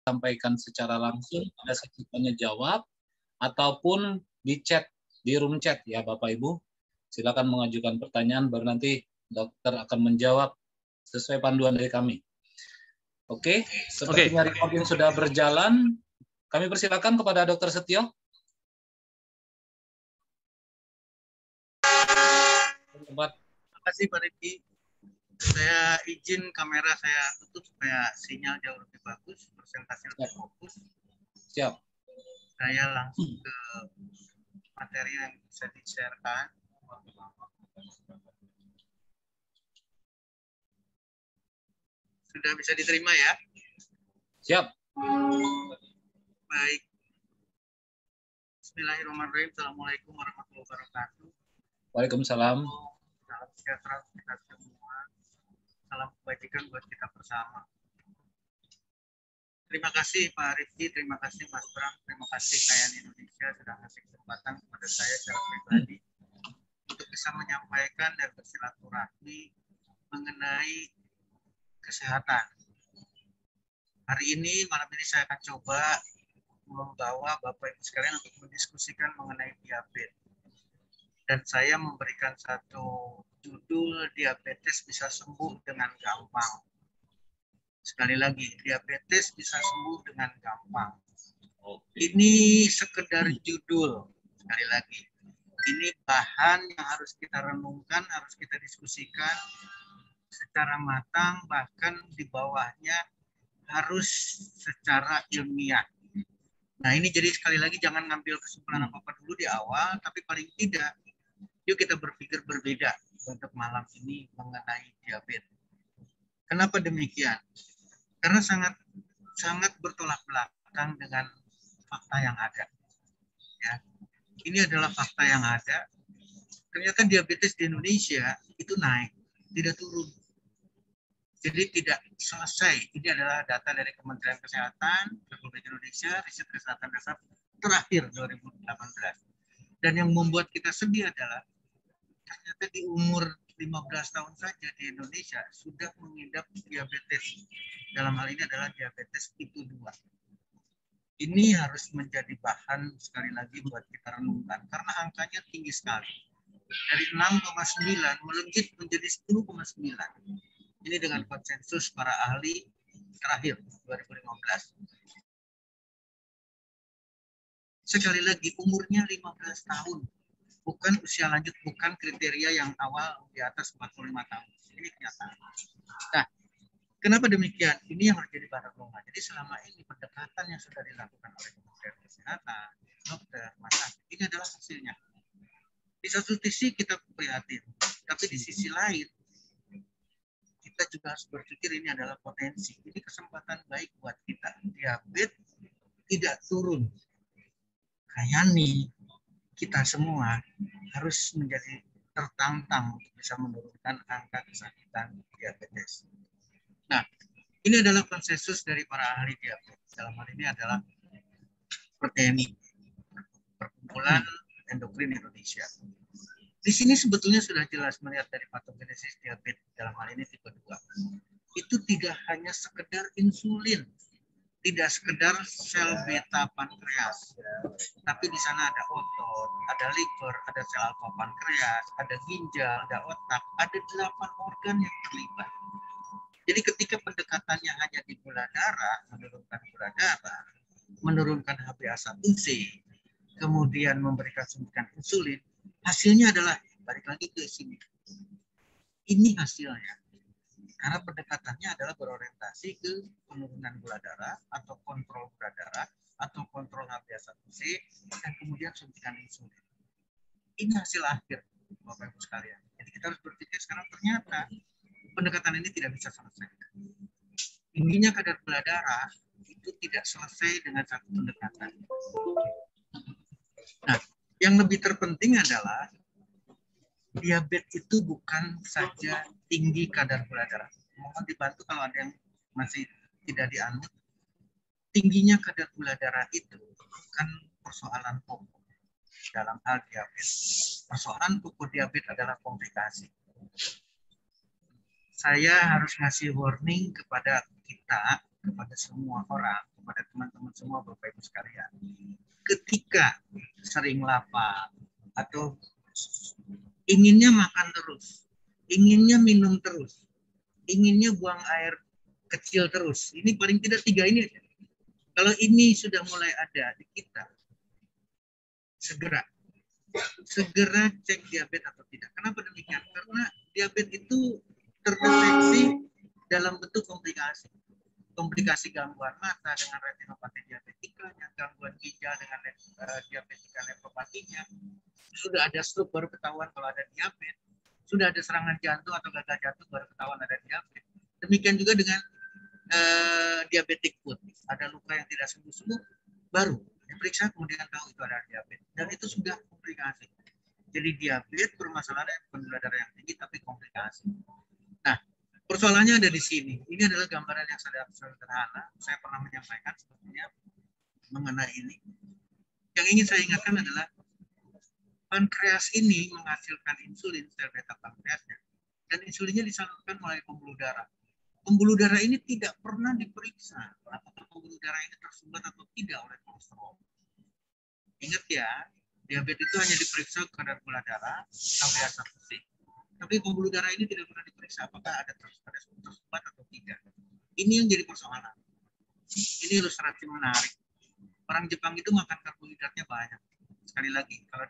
sampaikan secara langsung pada sesi tanya jawab ataupun di chat, di room chat ya Bapak Ibu. Silakan mengajukan pertanyaan baru nanti dokter akan menjawab sesuai panduan dari kami. Oke, sepertinya recording sudah berjalan. Kami persilakan kepada Dokter Setio. Terima kasih Pak Riki. Saya izin kamera saya tutup supaya sinyal jauh lebih bagus, presentasi lebih fokus. Siap. Saya langsung ke materi yang bisa di-share-kan. Sudah bisa diterima ya? Siap. Baik. Bismillahirrahmanirrahim. Assalamualaikum warahmatullahi wabarakatuh. Waalaikumsalam. Salam sejahtera untuk kita semua. Salam kebajikan buat kita bersama. Terima kasih Pak Rifki, terima kasih Mas Bram, terima kasih Kayan Indonesia sudah ngasih kesempatan kepada saya secara pribadi untuk bisa menyampaikan dan bersilaturahmi mengenai kesehatan. Hari ini, malam ini saya akan coba membawa Bapak Ibu sekalian untuk mendiskusikan mengenai diabetes. Dan saya memberikan satu judul, diabetes bisa sembuh dengan gampang. Sekali lagi, diabetes bisa sembuh dengan gampang. Ini sekedar judul, sekali lagi. Ini bahan yang harus kita renungkan, harus kita diskusikan secara matang, bahkan di bawahnya harus secara ilmiah. Nah ini jadi sekali lagi jangan ngambil kesimpulan apa-apa dulu di awal, tapi paling tidak yuk kita berpikir berbeda untuk malam ini mengenai diabetes. Kenapa demikian? Karena sangat bertolak belakang dengan fakta yang ada. Ya. Ini adalah fakta yang ada. Ternyata diabetes di Indonesia itu naik, tidak turun. Jadi tidak selesai. Ini adalah data dari Kementerian Kesehatan Republik Indonesia, riset kesehatan dasar terakhir 2018. Dan yang membuat kita sedih adalah ternyata di umur 15 tahun saja di Indonesia sudah mengidap diabetes. Dalam hal ini adalah diabetes tipe 2. Ini harus menjadi bahan sekali lagi buat kita renungkan karena angkanya tinggi sekali. Dari 6,9 melejit menjadi 10,9. Ini dengan konsensus para ahli terakhir 2015. Sekali lagi umurnya 15 tahun. Bukan usia lanjut, bukan kriteria yang awal di atas 45 tahun. Ini kenyataan. Nah, kenapa demikian? Ini yang harus jadi bahan renungan. Jadi selama ini pendekatan yang sudah dilakukan oleh Kementerian Kesehatan, dokter, masyarakat, ini adalah hasilnya. Di satu sisi kita prihatin, tapi di sisi lain kita juga harus berpikir ini adalah potensi. Ini kesempatan baik buat kita. Diabetes tidak turun. Kayaknya kita semua harus menjadi tertantang untuk bisa menurunkan angka kesakitan diabetes. Nah, ini adalah konsensus dari para ahli diabetes. Dalam hal ini adalah PERTENI, Perkumpulan Endokrin Indonesia. Di sini sebetulnya sudah jelas melihat dari patogenesis diabetes dalam hal ini tipe 2. Itu tidak hanya sekedar insulin, tidak sekedar sel beta pankreas, tapi di sana ada otot, ada liver, ada sel alfa pankreas, ada ginjal, ada otak, ada 8 organ yang terlibat. Jadi ketika pendekatannya hanya di gula darah, menurunkan gula darah, menurunkan HbA1c, kemudian memberikan suntikan insulin, hasilnya adalah balik lagi ke sini. Ini hasilnya. Karena pendekatannya adalah berorientasi ke penurunan gula darah atau kontrol gula darah atau kontrol HbA1c dan kemudian suntikan insulin. Ini hasil akhir, Bapak Ibu sekalian. Jadi kita harus berpikir sekarang ternyata pendekatan ini tidak bisa selesai. Tingginya kadar gula darah itu tidak selesai dengan satu pendekatan. Nah, yang lebih terpenting adalah diabetes itu bukan saja tinggi kadar gula darah. Mohon dibantu kalau ada yang masih tidak dianut. Tingginya kadar gula darah itu bukan persoalan pokok dalam hal diabetes. Persoalan pokok diabetes adalah komplikasi. Saya harus ngasih warning kepada kita, kepada semua orang, kepada teman-teman semua Bapak Ibu sekalian. Ketika sering lapar atau inginnya makan terus, inginnya minum terus, inginnya buang air kecil terus. Ini paling tidak 3 ini. Kalau ini sudah mulai ada di kita, segera cek diabetes atau tidak. Kenapa demikian? Karena diabetes itu terdeteksi dalam bentuk komplikasi. Komplikasi gangguan mata dengan retinopati diabetikanya, gangguan ginjal dengan diabetika nefropatinya. Sudah ada stroke baru ketahuan kalau ada diabetes. Sudah ada serangan jantung atau gagal jantung baru ketahuan ada diabetes. Demikian juga dengan diabetic foot. Ada luka yang tidak sembuh-sembuh, baru diperiksa kemudian tahu itu ada diabetes. Dan itu sudah komplikasi. Jadi diabetes permasalahannya bukan gula darah yang tinggi tapi komplikasi. Nah, persoalannya ada di sini. Ini adalah gambaran yang sederhana. Saya pernah menyampaikan sebetulnya mengenai ini. Yang ingin saya ingatkan adalah pankreas ini menghasilkan insulin, sel beta pankreasnya, dan insulinnya disalurkan melalui pembuluh darah. Pembuluh darah ini tidak pernah diperiksa apakah pembuluh darah ini tersumbat atau tidak oleh kolesterol. Ingat ya, diabetes itu hanya diperiksa kadar gula darah sampai asam lambung. Tapi pembuluh darah ini tidak pernah diperiksa apakah ada tersumbat atau tidak. Ini yang jadi persoalan. Ini ilustrasi menarik. Orang Jepang itu makan karbohidratnya banyak. Sekali lagi, kalau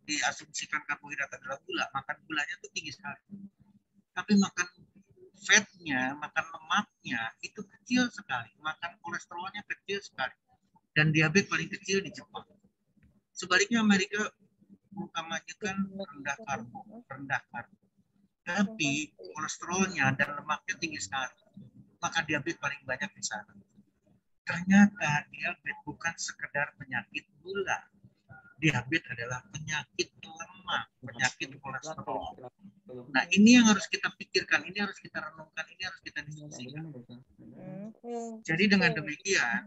diasumsikan karbohidrat adalah gula, makan gulanya itu tinggi sekali. Tapi makan fatnya, makan lemaknya itu kecil sekali. Makan kolesterolnya kecil sekali. Dan diabetes paling kecil di Jepang. Sebaliknya Amerika mengkampanyekan rendah karbo. Tapi kolesterolnya dan lemaknya tinggi sekali. Maka diabetes paling banyak di sana. Ternyata diabetes bukan sekedar penyakit gula. Diabetes adalah penyakit lemak, penyakit kolesterol. Nah, ini yang harus kita pikirkan, ini harus kita renungkan, ini harus kita diskusikan. Jadi dengan demikian,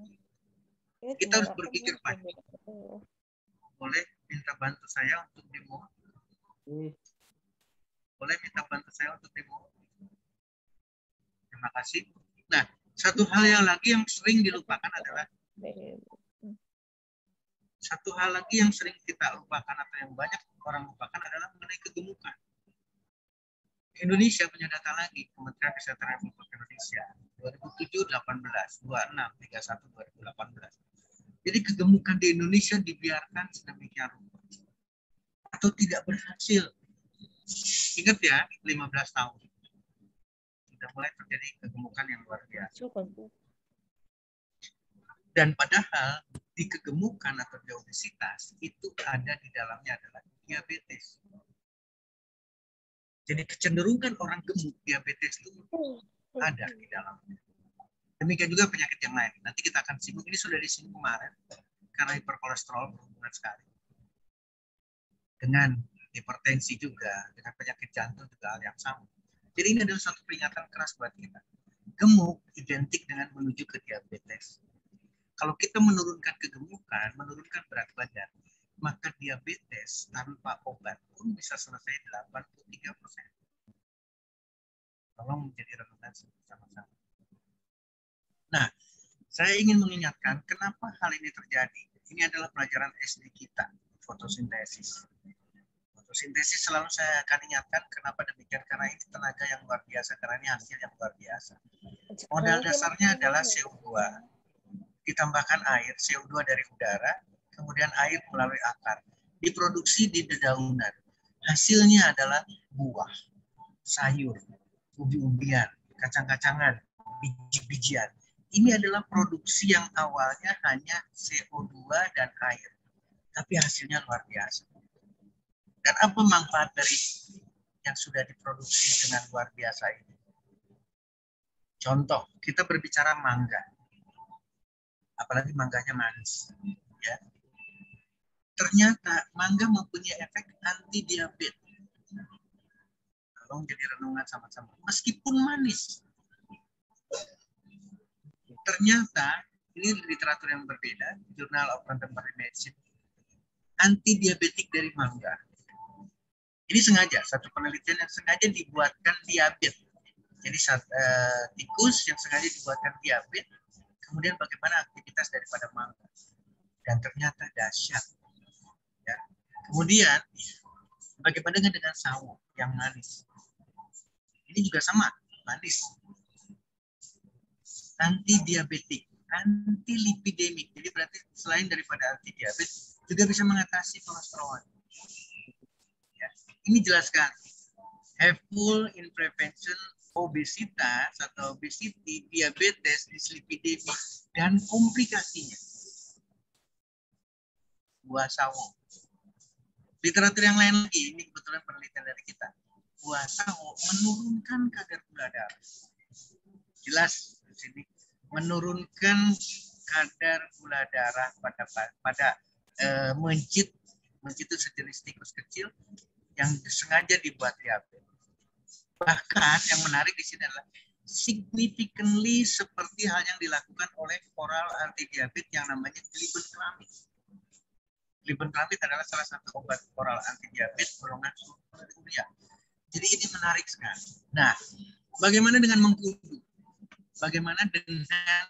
kita harus berpikir panjang. Boleh minta bantu saya untuk demo? Boleh minta bantu saya untuk demo? Terima kasih. Nah, satu hal yang lagi yang sering dilupakan adalah kita lupakan atau yang banyak orang lupakan adalah mengenai kegemukan. Indonesia punya data lagi, Kementerian Kesehatan Republik Indonesia 2007, 18, 26, 31, 2018. Jadi kegemukan di Indonesia dibiarkan sedemikian rupa atau tidak berhasil. Ingat ya, 15 tahun sudah mulai terjadi kegemukan yang luar biasa. Dan padahal di kegemukan atau di obesitas itu ada di dalamnya adalah diabetes. Jadi kecenderungan orang gemuk diabetes itu ada di dalamnya. Demikian juga penyakit yang lain. Nanti kita akan singgung, ini sudah disinggung kemarin karena hiperkolesterol berhubungan sekali dengan hipertensi juga, dengan penyakit jantung juga hal yang sama. Jadi ini adalah satu peringatan keras buat kita. Gemuk identik dengan menuju ke diabetes. Kalau kita menurunkan kegemukan, menurunkan berat badan, maka diabetes tanpa obat pun bisa selesai 83%. Tolong menjadi renungan sama-sama. Nah, saya ingin mengingatkan kenapa hal ini terjadi. Ini adalah pelajaran SD kita, fotosintesis. Fotosintesis selalu saya akan ingatkan kenapa demikian, karena ini tenaga yang luar biasa, karena ini hasil yang luar biasa. Modal dasarnya adalah CO2, ditambahkan air, CO2 dari udara, kemudian air melalui akar. Diproduksi di dedaunan. Hasilnya adalah buah, sayur, ubi-ubian, kacang-kacangan, biji-bijian. Ini adalah produksi yang awalnya hanya CO2 dan air. Tapi hasilnya luar biasa. Dan apa manfaat dari yang sudah diproduksi dengan luar biasa ini? Contoh, kita berbicara mangga. Apalagi mangganya manis. Ya. Ternyata mangga mempunyai efek anti-diabetes. Tolong jadi renungan sama-sama. Meskipun manis. Ternyata, ini literatur yang berbeda, Journal of Contemporary Medicine, anti-diabetik dari mangga. Ini sengaja, satu penelitian yang sengaja dibuatkan diabetes. Jadi tikus yang sengaja dibuatkan diabetes, Kemudian bagaimana aktivitas daripada mangga. Dan ternyata dahsyat. Ya. Kemudian bagaimana dengan sawo yang manis? Ini juga sama, manis. Anti-diabetik, anti-lipidemik. Jadi berarti selain daripada anti-diabetes, juga bisa mengatasi kolesterol. Ya. Ini jelaskan. Helpful in prevention obesitas atau obesity, diabetes, dyslipidemia, dan komplikasinya. Buah sawo. Literatur yang lain lagi, ini kebetulan penelitian dari kita. Buah sawo menurunkan kadar gula darah. Jelas di sini menurunkan kadar gula darah pada mencit itu sejenis tikus kecil yang sengaja dibuat diabetes. Bahkan yang menarik di sini adalah significantly seperti hal yang dilakukan oleh oral anti diabetes yang namanya glibenclamid. Glibenclamid adalah salah satu obat oral anti diabetes golongan sulfonylurea. Jadi ini menarik sekali. Nah, bagaimana dengan mengkudu? Bagaimana dengan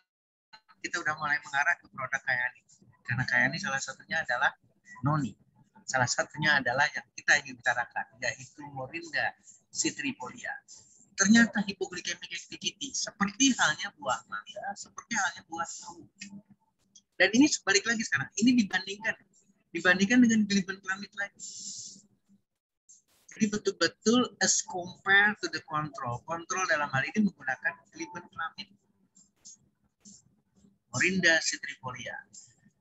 kita udah mulai mengarah ke produk Kayani? Karena Kayani salah satunya adalah noni. Salah satunya adalah yang kita ingin bicarakan, yaitu Morinda citrifolia. Ternyata hypoglycemic activity seperti halnya buah mangga, seperti halnya buah sawo. Dan ini sebalik lagi sekarang. Ini dibandingkan dengan glibenclamid lagi. Jadi betul-betul as compared to the control. Kontrol dalam hal ini menggunakan glibenclamid. Morinda citrifolia.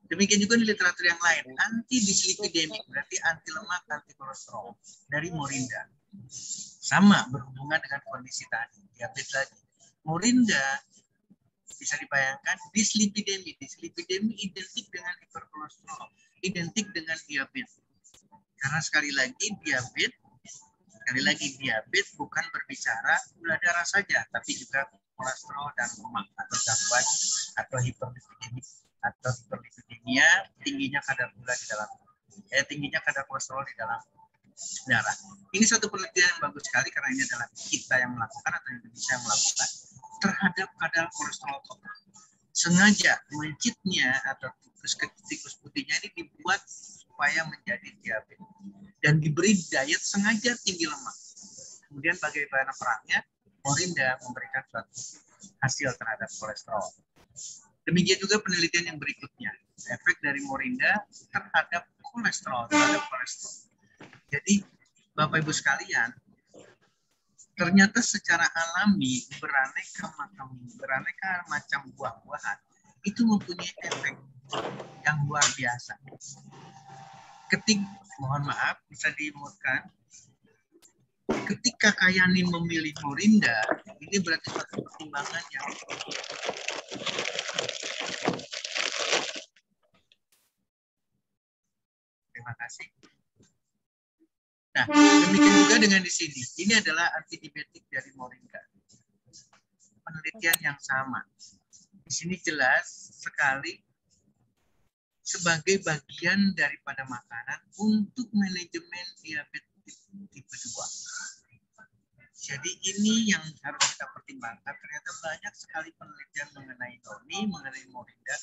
Demikian juga di literatur yang lain. Anti-dyslipidemik, berarti anti lemak, anti kolesterol dari Morinda. Sama berhubungan dengan kondisi tadi, diabetes lagi. Morinda bisa dibayangkan dyslipidemik. Dyslipidemik identik dengan hiperkolesterol, identik dengan diabetes. Karena sekali lagi diabetes bukan berbicara gula darah saja, tapi juga kolesterol dan lemak atau gangguan atau hiperlipidemik atau hiperlipidemia, tingginya kadar gula di dalam tingginya kadar kolesterol di dalam darah. Ini satu penelitian yang bagus sekali karena ini adalah kita yang melakukan atau Indonesia yang melakukan terhadap kadar kolesterol total. Sengaja mencitnya atau tikus putihnya ini dibuat supaya menjadi diabetes dan diberi diet sengaja tinggi lemak. Kemudian bagaimana perangnya? Morinda memberikan suatu hasil terhadap kolesterol. Demikian juga penelitian yang berikutnya, efek dari Morinda terhadap kolesterol. Jadi, Bapak Ibu sekalian, ternyata secara alami beraneka macam buah-buahan itu mempunyai efek yang luar biasa. Mohon maaf, bisa dimutkan. Ketika Kayani memilih Morinda, ini berarti suatu pertimbangan yang terima kasih. Nah, demikian juga dengan di sini. Ini adalah antidiabetik dari Morinda. Penelitian yang sama. Di sini jelas sekali sebagai bagian daripada makanan untuk manajemen diabetes tipe 2. Jadi ini yang harus kita pertimbangkan. Ternyata banyak sekali penelitian mengenai noni, mengenai Morinda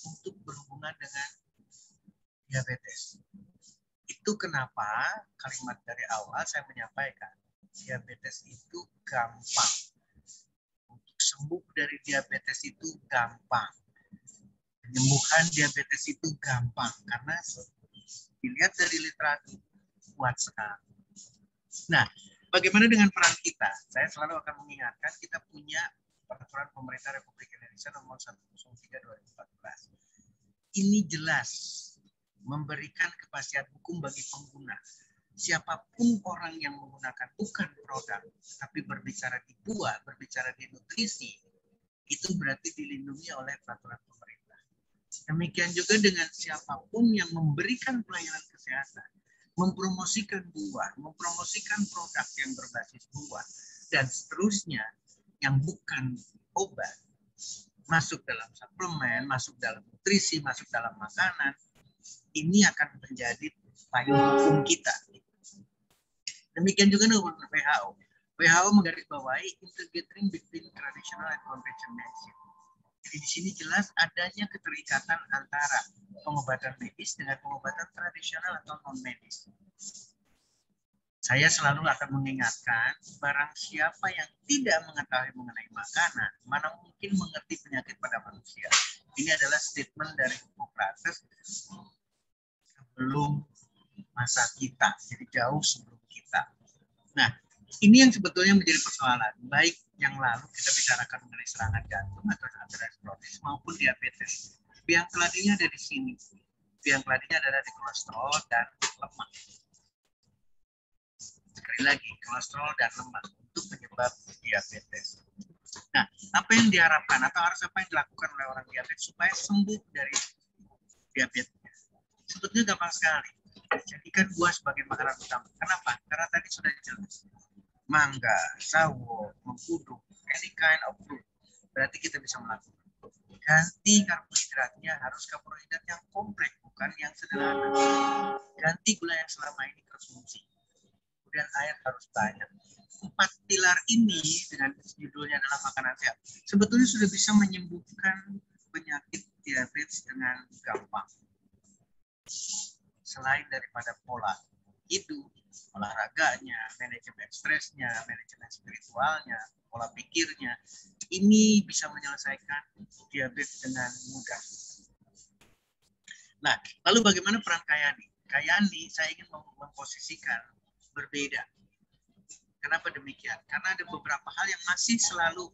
untuk berhubungan dengan diabetes. Itu kenapa kalimat dari awal saya menyampaikan diabetes itu gampang. Untuk sembuh dari diabetes itu gampang. Penyembuhan diabetes itu gampang karena dilihat dari literatur kuat sekali. Nah, bagaimana dengan peran kita? Saya selalu akan mengingatkan kita punya peraturan pemerintah Republik Indonesia nomor 103/2014. Ini jelas memberikan kepastian hukum bagi pengguna. Siapapun orang yang menggunakan bukan produk, tapi berbicara di buah, berbicara di nutrisi, itu berarti dilindungi oleh peraturan pemerintah. Demikian juga dengan siapapun yang memberikan pelayanan kesehatan, mempromosikan buah, mempromosikan produk yang berbasis buah, dan seterusnya yang bukan obat, masuk dalam suplemen, masuk dalam nutrisi, masuk dalam makanan, ini akan menjadi payung hukum kita. Demikian juga dengan WHO. WHO menggarisbawahi integrating between traditional and conventional medicine. Jadi di sini jelas adanya keterikatan antara pengobatan medis dengan pengobatan tradisional atau non medis. Saya selalu akan mengingatkan, barang siapa yang tidak mengetahui mengenai makanan, mana mungkin mengerti penyakit pada manusia. Ini adalah statement dari Hippocrates sebelum masa kita, jadi jauh sebelum kita. Nah, ini yang sebetulnya menjadi persoalan, baik yang lalu kita bicarakan mengenai serangan jantung atau aterosklerosis maupun diabetes. Biang keladinya ada di sini. Biang keladinya adalah di kolesterol dan lemak. Sekali lagi, kolesterol dan lemak untuk penyebab diabetes. Nah, apa yang diharapkan atau harus apa yang dilakukan oleh orang diabetes supaya sembuh dari diabetes? Sebetulnya gampang sekali. Jadikan buah sebagai makanan utama. Kenapa? Karena tadi sudah jelas. Mangga, sawo, mengkudu, any kind of fruit. Berarti kita bisa melakukan. Ganti karbohidratnya harus karbohidrat yang kompleks, bukan yang sederhana. Ganti gula yang selama ini konsumsi. Kemudian air harus banyak. 4 pilar ini dengan judulnya adalah makanan sehat. Sebetulnya sudah bisa menyembuhkan penyakit diabetes dengan gampang. Selain daripada pola hidup, olahraganya, manajemen stresnya, manajemen spiritualnya, pola pikirnya, ini bisa menyelesaikan diabetes dengan mudah. Nah, lalu bagaimana peran Kayani? Kayani saya ingin memposisikan berbeda. Kenapa demikian? Karena ada beberapa hal yang masih selalu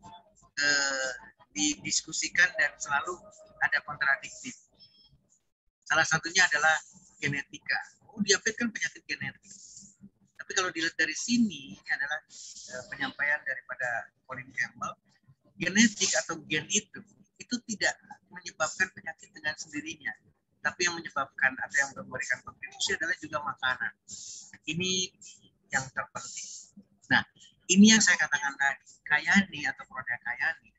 didiskusikan dan selalu ada kontradiktif. Salah satunya adalah genetika. Diabetes kan penyakit genetik. Tapi kalau dilihat dari sini, ini adalah penyampaian daripada Colin Campbell, genetik atau gen itu tidak menyebabkan penyakit dengan sendirinya. Tapi yang menyebabkan atau yang memberikan kontribusi adalah juga makanan. Ini yang terpenting. Nah, ini yang saya katakan tadi, Kayani atau produk Kayani,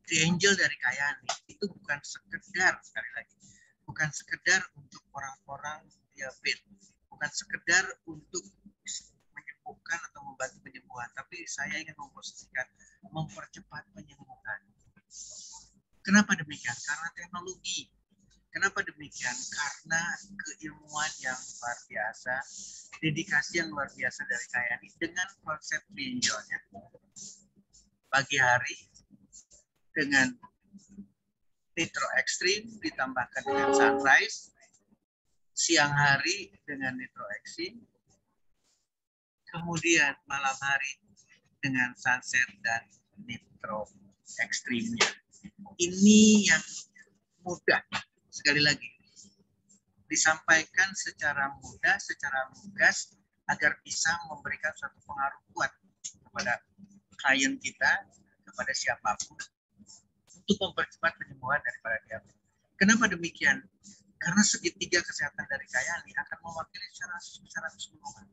triangle dari Kayani itu bukan sekedar, sekali lagi, bukan sekedar untuk orang-orang diabetes, bukan sekedar untuk menyembuhkan atau membantu penyembuhan, tapi saya ingin memposisikan mempercepat penyembuhan. Kenapa demikian? Karena teknologi. Kenapa demikian? Karena keilmuan yang luar biasa, dedikasi yang luar biasa dari Kayani dengan konsep triangle-nya. Pagi hari dengan nitro ekstrim ditambahkan dengan sunrise, siang hari dengan nitro ekstrim, kemudian malam hari dengan sunset dan nitro ekstrimnya. Ini yang mudah, sekali lagi, disampaikan secara mudah, secara lugas, agar bisa memberikan suatu pengaruh kuat kepada klien kita, kepada siapapun, untuk mempercepat penyembuhan daripada diabetes. Kenapa demikian? Karena segitiga kesehatan dari Kayani akan mewakili secara keseluruhan.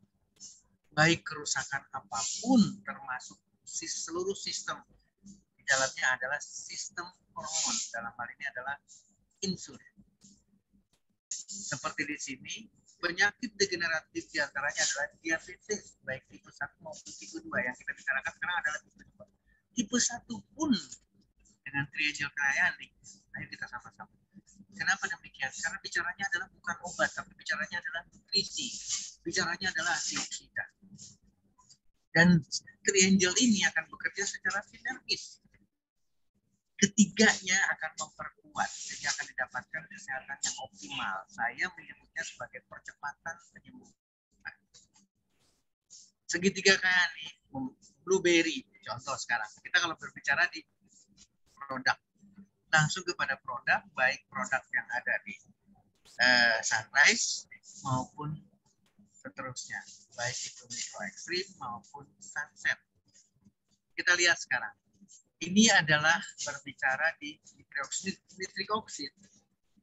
Baik kerusakan apapun, termasuk seluruh sistem. Di dalamnya adalah sistem hormon, dalam hal ini adalah insulin. Seperti di sini, penyakit degeneratif diantaranya adalah diabetes, baik tipe 1 maupun tipe 2. Yang kita bicarakan sekarang adalah tipe 2. Tipe 1 pun dengan triangle Kayani, ayo kita sama-sama. Kenapa demikian? Karena bicaranya adalah bukan obat, tapi bicaranya adalah nutrisi. Bicaranya adalah antioksidan. Dan triangle ini akan bekerja secara sinergis. Ketiganya akan memperkuat, jadi akan didapatkan kesehatan yang optimal. Saya menyebutnya sebagai percepatan penyembuhan. Segitiga Kayani, blueberry, contoh sekarang. Kita kalau berbicara di produk, langsung kepada produk, baik produk yang ada di sunrise maupun seterusnya, baik itu nitro ekstrim maupun sunset. Kita lihat sekarang. Ini adalah berbicara di nitric oxide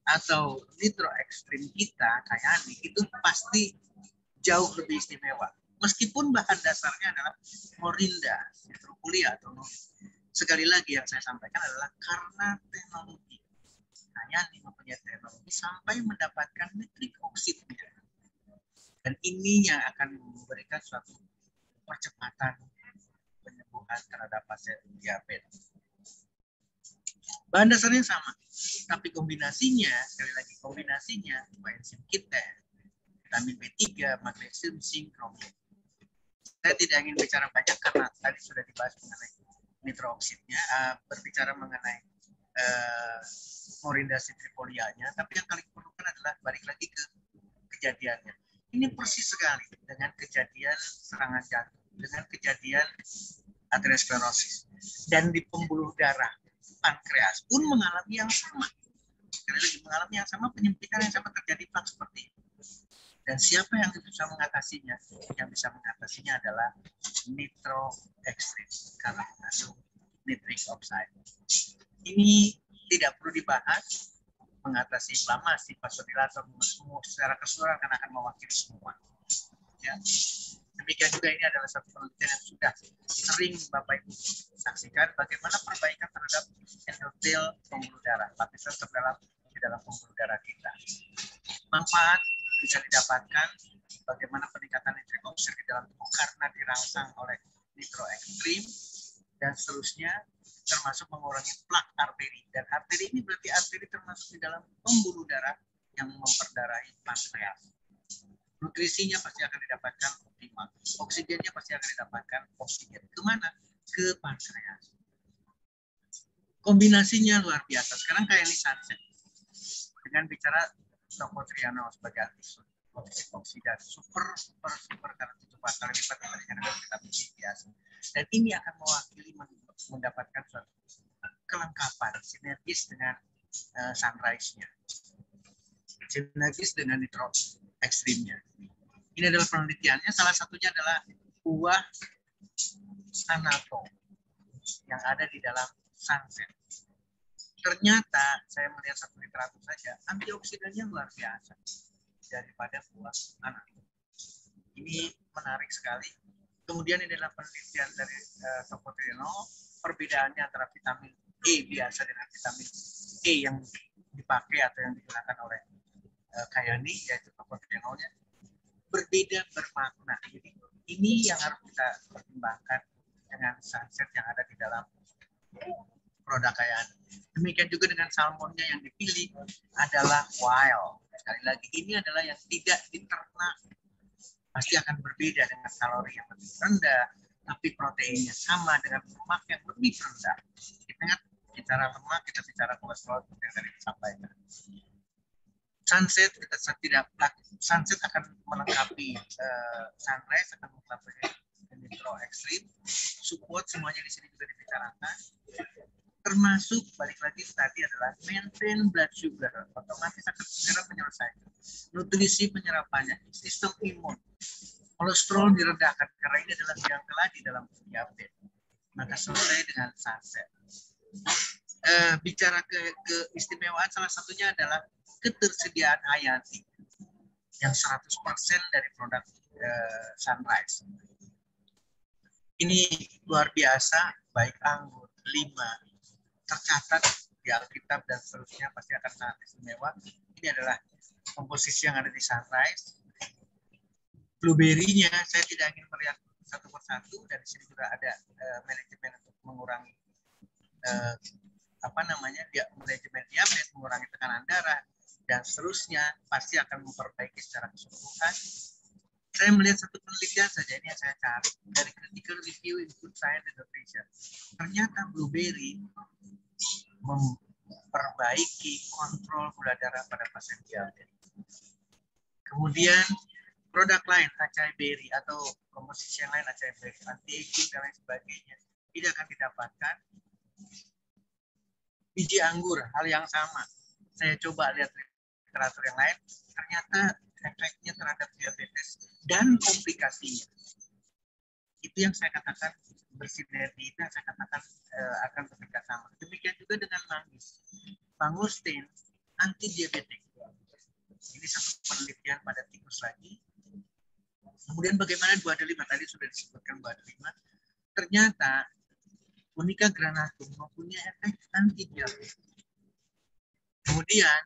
atau nitro ekstrim kita, Kayani, itu pasti jauh lebih istimewa. Meskipun bahan dasarnya adalah morinda, citrullia atau sekali lagi yang saya sampaikan adalah karena teknologi. Kayani mempunyai teknologi sampai mendapatkan nitric oxide. Dan ini yang akan memberikan suatu percepatan penyembuhan terhadap pasien diabetes. Bahan dasarnya sama, tapi kombinasinya, sekali lagi kombinasinya, coenzim Q10, vitamin B3, magnesium, zinc, chromium. Saya tidak ingin bicara banyak karena tadi sudah dibahas mengenai nitrooksidnya, berbicara mengenai Morinda citrifolianya, tapi yang kalian perlukan adalah balik lagi ke kejadiannya. Ini persis sekali dengan kejadian serangan jantung, dengan kejadian aterosklerosis, dan di pembuluh darah pankreas pun mengalami yang sama. Sekali lagi mengalami yang sama, penyempitan yang sama terjadi seperti itu. Dan siapa yang bisa mengatasinya? Yang bisa mengatasinya adalah nitro ekstrim karena mengandung nitric oxide. Ini tidak perlu dibahas, mengatasi inflamasi, vasodilator, secara keseluruhan akan mewakili semua. Ya. Demikian juga ini adalah satu penelitian yang sudah sering Bapak Ibu saksikan bagaimana perbaikan terhadap endotel pembuluh darah, lapisan terdalam di dalam pembuluh darah kita. Manfaat bisa didapatkan bagaimana peningkatan nitric oxide di dalam tubuh karena dirangsang oleh nitro ekstrim dan seterusnya, termasuk mengurangi plak arteri. Dan arteri ini berarti arteri termasuk di dalam pembuluh darah yang memperdarahi pankreas. Nutrisinya pasti akan didapatkan optimal. Oksigennya pasti akan didapatkan oksigen. Kemana? Ke pankreas. Kombinasinya luar biasa. Sekarang kayak ini sunset. Dengan bicara tocotrienol sebagai antioksidan. Super karena 7 kali lipat dibandingkan dengan vitamin C biasa. Dan ini akan mewakili mendapatkan suatu kelengkapan sinergis dengan sunrise-nya. Sinergis dengan nitro ekstrimnya. Ini adalah penelitiannya, salah satunya adalah buah anato yang ada di dalam sunset. Ternyata saya melihat satu literatur saja, antioksidannya luar biasa daripada buah anato. Ini menarik sekali. Kemudian ini adalah penelitian dari tocotrienol, perbedaannya antara vitamin E biasa dengan vitamin E yang dipakai atau yang digunakan oleh Kayani, yaitu tocotrienolnya berbeda bermakna. Jadi ini yang harus kita pertimbangkan dengan sunset yang ada di dalam produk Kayani. Demikian juga dengan salmonnya yang dipilih adalah wild. Sekali lagi ini adalah yang tidak diternak. Pasti akan berbeda dengan kalori yang lebih rendah, tapi proteinnya sama dengan lemak yang lebih rendah. Kita ingat bicara lemak, kita bicara kolesterol yang tadi disampaikan. Sunset akan melengkapi sunrise, akan melengkapi nitro ekstrim, support semuanya di sini juga dibicarakan. Termasuk balik lagi tadi adalah maintain blood sugar, otomatis akan segera menyelesaikan. Nutrisi penyerapannya, sistem imun, kolesterol direndahkan karena ini adalah yang keladi dalam diabetes. Maka selesai dengan sunset. Bicara keistimewaan salah satunya adalah ketersediaan hayati yang 100% dari produk sunrise. Ini luar biasa, baik anggur, 5 tercatat di Alkitab dan seterusnya pasti akan sangat istimewa. Ini adalah komposisi yang ada di sunrise. Blueberry-nya saya tidak ingin melihat satu persatu, dan di sini juga ada manajemen untuk mengurangi manajemen diabetes, mengurangi tekanan darah dan seterusnya, pasti akan memperbaiki secara keseluruhan. Saya melihat satu penelitian saja ini yang saya cari dari Critical Review in Food Science and Nutrition. Ternyata blueberry memperbaiki kontrol gula darah pada pasien diabetes. Kemudian produk lain, acai berry atau komposisi yang lain, acai berry, anti-aging dan lain sebagainya, tidak akan didapatkan. Biji anggur, hal yang sama. Saya coba lihat literatur yang lain, ternyata efeknya terhadap diabetes dan komplikasinya. Itu yang saya katakan bersinergi, itu yang saya katakan akan bekerja sama. Demikian juga dengan manggis. Mangosteen anti-diabetik. Ini satu penelitian pada tikus lagi. Kemudian bagaimana buah delima, tadi sudah disebutkan buah delima. Ternyata Punica granatum mempunyai efek anti-diabetes. Kemudian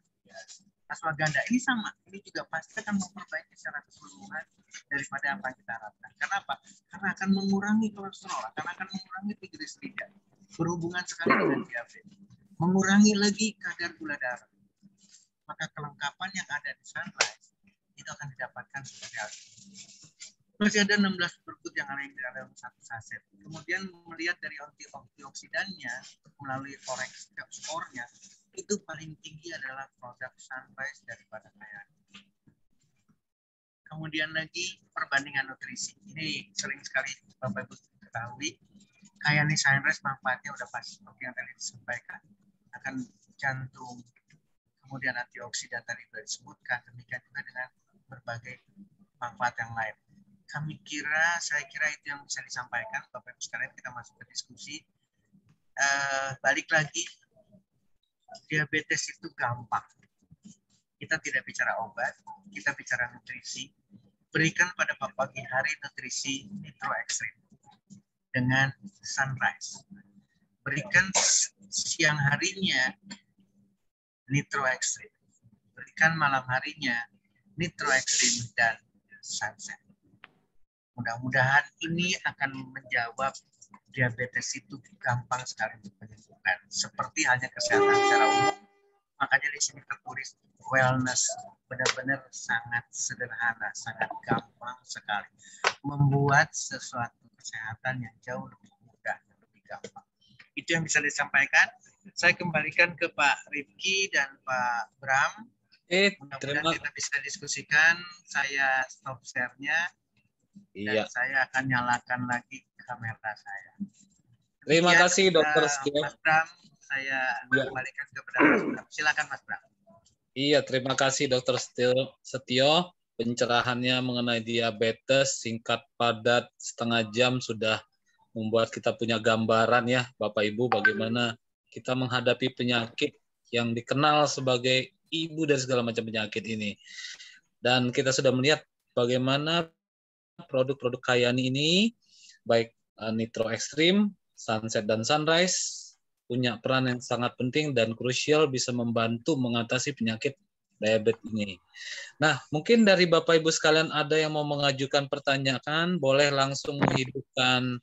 ashwagandha ini sama, ini juga pasti akan memperbaiki secara keseluruhan daripada apa yang kita harapkan. Kenapa? Karena akan mengurangi kolesterol, karena akan mengurangi triglycerida. Berhubungan sekali dengan diabetes. mengurangi lagi kadar gula darah. Maka kelengkapan yang ada di Sunrise itu akan didapatkan seperti hal ini. Masih ada 16 superfood yang ada di dalam satu saset. Kemudian melihat dari antioksidannya melalui Orex score-nya, itu paling tinggi adalah produk Sunrise daripada Kayani. Kemudian lagi perbandingan nutrisi. Ini sering sekali Bapak Ibu ketahui. Kayani Sunrise manfaatnya udah pasti seperti yang tadi disampaikan. Akan jantung, kemudian antioksidan tadi sudah disebutkan. Demikian juga dengan berbagai manfaat yang lain. Saya kira itu yang bisa disampaikan. Bapak Ibu sekalian, kita masuk ke diskusi. Balik lagi, diabetes itu gampang. Kita tidak bicara obat, kita bicara nutrisi. Berikan pada pagi hari nutrisi Nitro Extreme dengan Sunrise. Berikan siang harinya Nitro Extreme. Berikan malam harinya Nitro Extreme dan Sunset. Mudah-mudahan ini akan menjawab diabetes itu gampang sekali untuk penyembuhan. Seperti halnya kesehatan secara umum, makanya di sini tertulis wellness. Benar-benar sangat sederhana, sangat gampang sekali. Membuat sesuatu kesehatan yang jauh lebih mudah dan lebih gampang. Itu yang bisa disampaikan. Saya kembalikan ke Pak Rifki dan Pak Bram. Mudah-mudahan kita bisa diskusikan. Saya stop share-nya. Dan saya akan nyalakan lagi kamera saya. Terima kasih Dokter Setio. Mas Bram, saya kembalikan kepada Mas Bram. Silakan Mas Bram. Iya, terima kasih Dokter Setio. Pencerahannya mengenai diabetes singkat, padat, setengah jam sudah membuat kita punya gambaran ya Bapak Ibu bagaimana kita menghadapi penyakit yang dikenal sebagai ibu dari segala macam penyakit ini. Dan kita sudah melihat bagaimana produk-produk Kayani ini, baik Nitro Extreme, Sunset, dan Sunrise, punya peran yang sangat penting dan krusial bisa membantu mengatasi penyakit diabetes ini. Nah, mungkin dari Bapak Ibu sekalian ada yang mau mengajukan pertanyaan, boleh langsung menghidupkan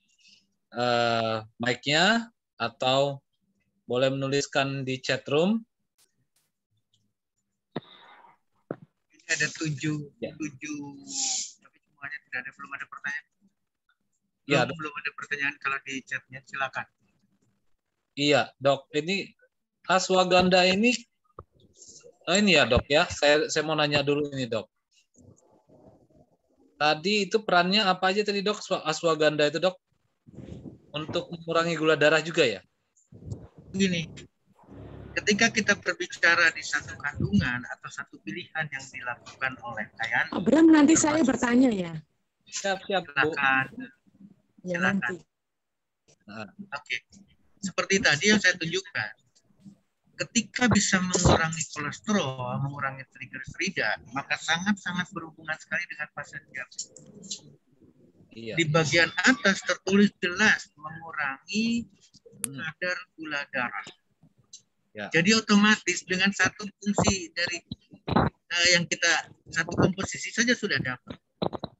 mic-nya atau boleh menuliskan di chat room. Ini ada 7 tapi semuanya belum ada pertanyaan. Belum ada pertanyaan kalau di chatnya, silakan. Iya, Dok. Ini ashwagandha ini ya, Dok ya. Saya mau nanya dulu ini, Dok. Tadi itu perannya apa aja tadi, Dok? Ashwagandha itu, Dok? Untuk mengurangi gula darah juga ya? Gini, ketika kita berbicara di satu kandungan atau satu pilihan yang dilakukan oleh Kayani. Bram, nanti saya bertanya ya. Siap, Bu. Silakan. Ya, silakan. Oke. Seperti tadi yang saya tunjukkan. Ketika bisa mengurangi kolesterol, mengurangi trigliserida, maka sangat-sangat berhubungan sekali dengan pasien diabetes. Iya. Di bagian atas tertulis jelas mengurangi kadar gula darah. Ya. Jadi otomatis dengan satu fungsi dari yang kita satu komposisi saja sudah dapat.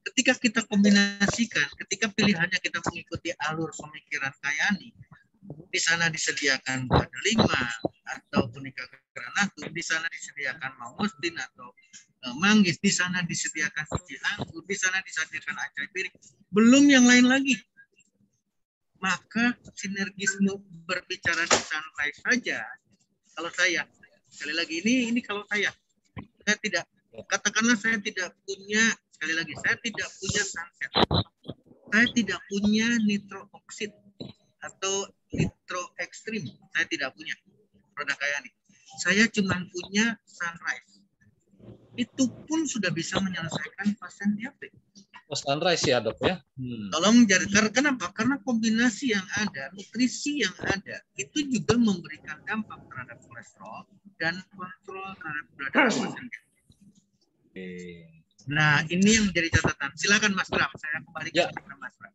Ketika kita kombinasikan, ketika pilihannya kita mengikuti alur pemikiran Kayani, di sana disediakan Bada-5 atau Punika Granatum, di sana disediakan mangostin atau manggis, di sana disediakan suci anggur, di sana disediakan acai piring, belum yang lain lagi. Maka sinergisme berbicara di Sunrise saja. Kalau saya, sekali lagi ini kalau saya tidak, katakanlah saya tidak punya, sekali lagi saya tidak punya Sunset, saya tidak punya Nitro Oxide atau Nitro Extreme, saya tidak punya produk Kayani. Saya cuma punya Sunrise. Itu pun sudah bisa menyelesaikan pasien diabetes. Oh, Sunrise ya, Dok ya. Tolong jadi, kenapa? Karena kombinasi yang ada, nutrisi yang ada, itu juga memberikan dampak terhadap kolesterol dan kontrol terhadap gula darah pasien diabetes. Nah, ini yang menjadi catatan. Silakan Mas Bram, saya kembali ke Mas Bram.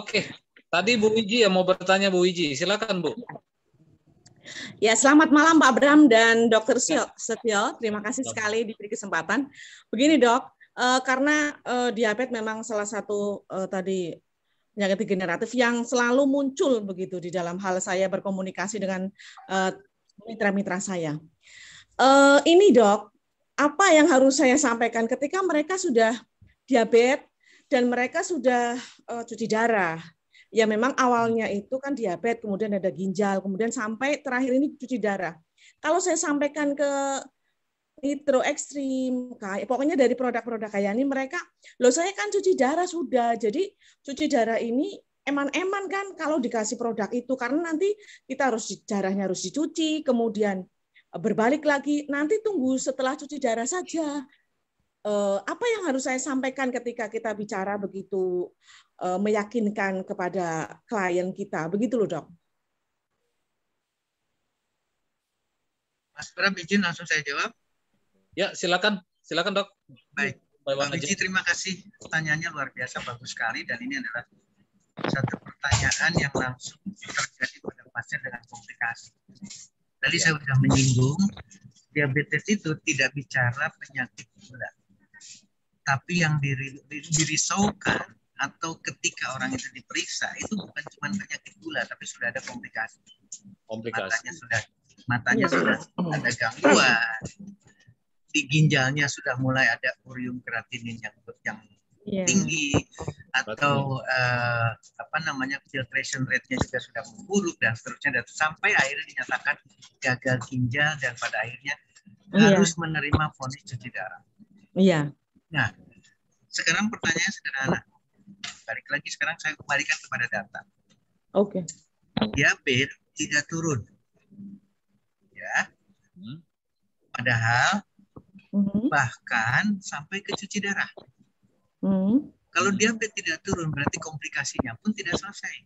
Oke. Tadi Bu Wiji yang mau bertanya, Bu Wiji. Silakan, Bu. Ya, selamat malam Pak Bram dan Dr. Setio. Terima kasih sekali diberi kesempatan. Begini, Dok, karena diabetes memang salah satu tadi penyakit degeneratif yang selalu muncul begitu di dalam hal saya berkomunikasi dengan mitra-mitra saya. Ini dok, apa yang harus saya sampaikan ketika mereka sudah diabetes dan mereka sudah cuci darah? Ya memang awalnya itu kan diabetes, kemudian ada ginjal, kemudian sampai terakhir ini cuci darah. Kalau saya sampaikan ke Nitro Ekstrim, pokoknya dari produk-produk kayak ini mereka, loh saya kan cuci darah sudah, jadi cuci darah ini eman-eman kan kalau dikasih produk itu, karena nanti kita harus darahnya harus dicuci, kemudian berbalik lagi, nanti tunggu setelah cuci darah saja. Apa yang harus saya sampaikan ketika kita bicara begitu meyakinkan kepada klien kita, begitu loh dok. Mas Bram, izin langsung saya jawab. Ya, silakan dok. Baik, Bang Wiji, terima kasih. Pertanyaannya luar biasa, bagus sekali, dan ini adalah satu pertanyaan yang langsung terjadi pada pasien dengan komplikasi. Tadi saya sudah menyinggung, diabetes itu tidak bicara penyakit gula, tapi yang dirisaukan atau ketika orang itu diperiksa itu bukan cuma penyakit gula, tapi sudah ada komplikasi. Matanya sudah ada gangguan. Di ginjalnya sudah mulai ada urium kreatinin yang tinggi, atau filtration rate-nya juga sudah memburuk dan seterusnya, dan sampai akhirnya dinyatakan gagal ginjal dan pada akhirnya harus menerima vonis cuci darah. Iya. Nah, sekarang pertanyaan sederhana. Balik lagi, sekarang saya kembalikan kepada data. Oke. Diabetes tidak turun. Ya. Padahal bahkan sampai ke cuci darah. Kalau diabetes tidak turun, berarti komplikasinya pun tidak selesai.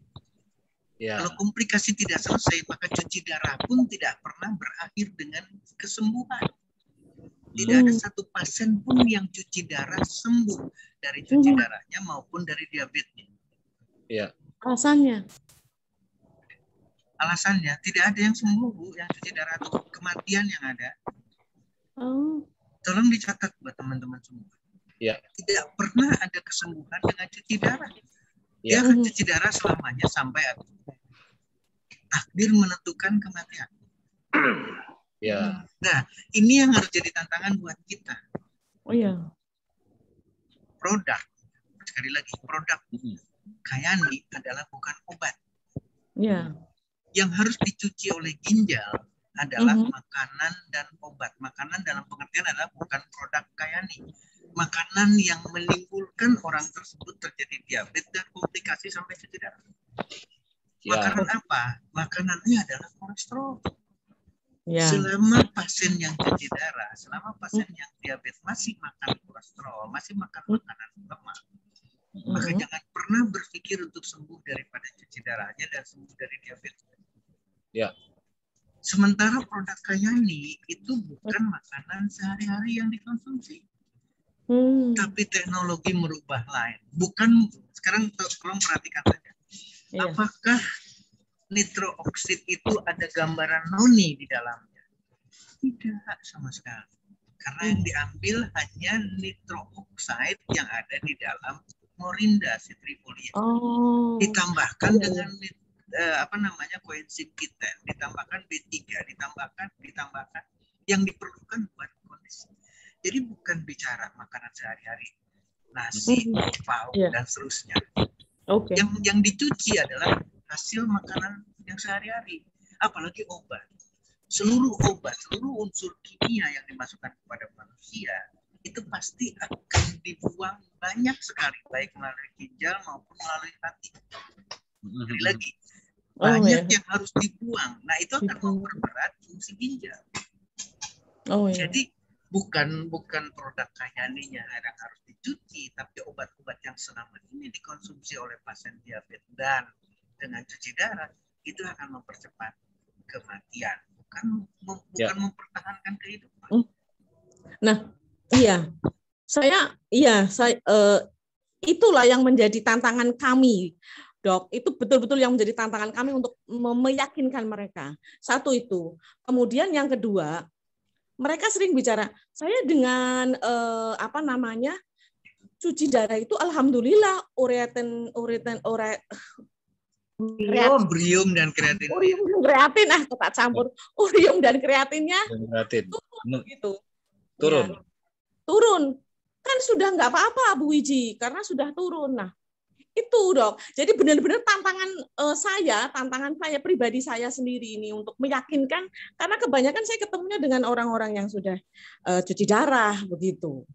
Ya. Kalau komplikasi tidak selesai, maka cuci darah pun tidak pernah berakhir dengan kesembuhan. Tidak ada satu pasien pun yang cuci darah sembuh dari cuci darahnya maupun dari diabetesnya. Ya. Alasannya tidak ada yang sembuh, Bu, yang cuci darah atau kematian yang ada. Tolong dicatat buat teman-teman semua. Ya. Tidak pernah ada kesembuhan dengan cuci darah. Dia akan cuci darah selamanya sampai takdir menentukan kematian. Ya. Nah, ini yang harus jadi tantangan buat kita. Oh iya. Produk, sekali lagi, produk Kayani adalah bukan obat. Ya. Yang harus dicuci oleh ginjal adalah makanan dan obat. Makanan dalam pengertian adalah bukan produk Kayani. Makanan yang menimbulkan orang tersebut terjadi diabetes dan komplikasi sampai cuci darah. Ya. Makanan apa? Makanannya adalah kolesterol. Ya. Selama pasien yang cuci darah, selama pasien yang diabetes masih makan kolesterol, masih makan makanan lemak, maka jangan pernah berpikir untuk sembuh daripada cuci darahnya dan sembuh dari diabetes. Ya. Sementara produk Kayani itu bukan makanan sehari-hari yang dikonsumsi. Tapi teknologi merubah lain. Bukan, sekarang tolong perhatikan saja. Ya. Apakah nitrooksid itu ada gambaran noni di dalamnya? Tidak sama sekali. Karena yang diambil hanya nitrooxide yang ada di dalam morinda citrifolia. Ditambahkan dengan koenzim Q10, ditambahkan B3, ditambahkan yang diperlukan buat kondisi. Jadi bukan bicara makanan sehari-hari, nasi, pauk, dan seterusnya. Okay. Yang dicuci adalah hasil makanan yang sehari-hari, apalagi obat. Seluruh obat, seluruh unsur kimia yang dimasukkan kepada manusia itu pasti akan dibuang banyak sekali, baik melalui ginjal maupun melalui hati. Sekali lagi, banyak yang harus dibuang. Nah, itu akan memperberat fungsi ginjal. Jadi bukan produk Kayaninya yang harus dicuci, tapi obat-obat yang selama ini dikonsumsi oleh pasien diabetes dan dengan cuci darah itu akan mempercepat kematian, bukan mempertahankan kehidupan. Nah, saya itulah yang menjadi tantangan kami, Dok. Itu betul-betul yang menjadi tantangan kami untuk meyakinkan mereka. Satu itu. Kemudian yang kedua, mereka sering bicara, saya dengan cuci darah itu alhamdulillah Urium dan kreatin. Urium dan kreatin, tak campur. Urium dan kreatinnya Kreatin. turun gitu. Turun. Ya, turun. Kan sudah nggak apa-apa Bu Wiji, karena sudah turun. Nah, itu Dok. Jadi benar-benar tantangan saya pribadi saya sendiri ini untuk meyakinkan, karena kebanyakan saya ketemunya dengan orang-orang yang sudah cuci darah begitu.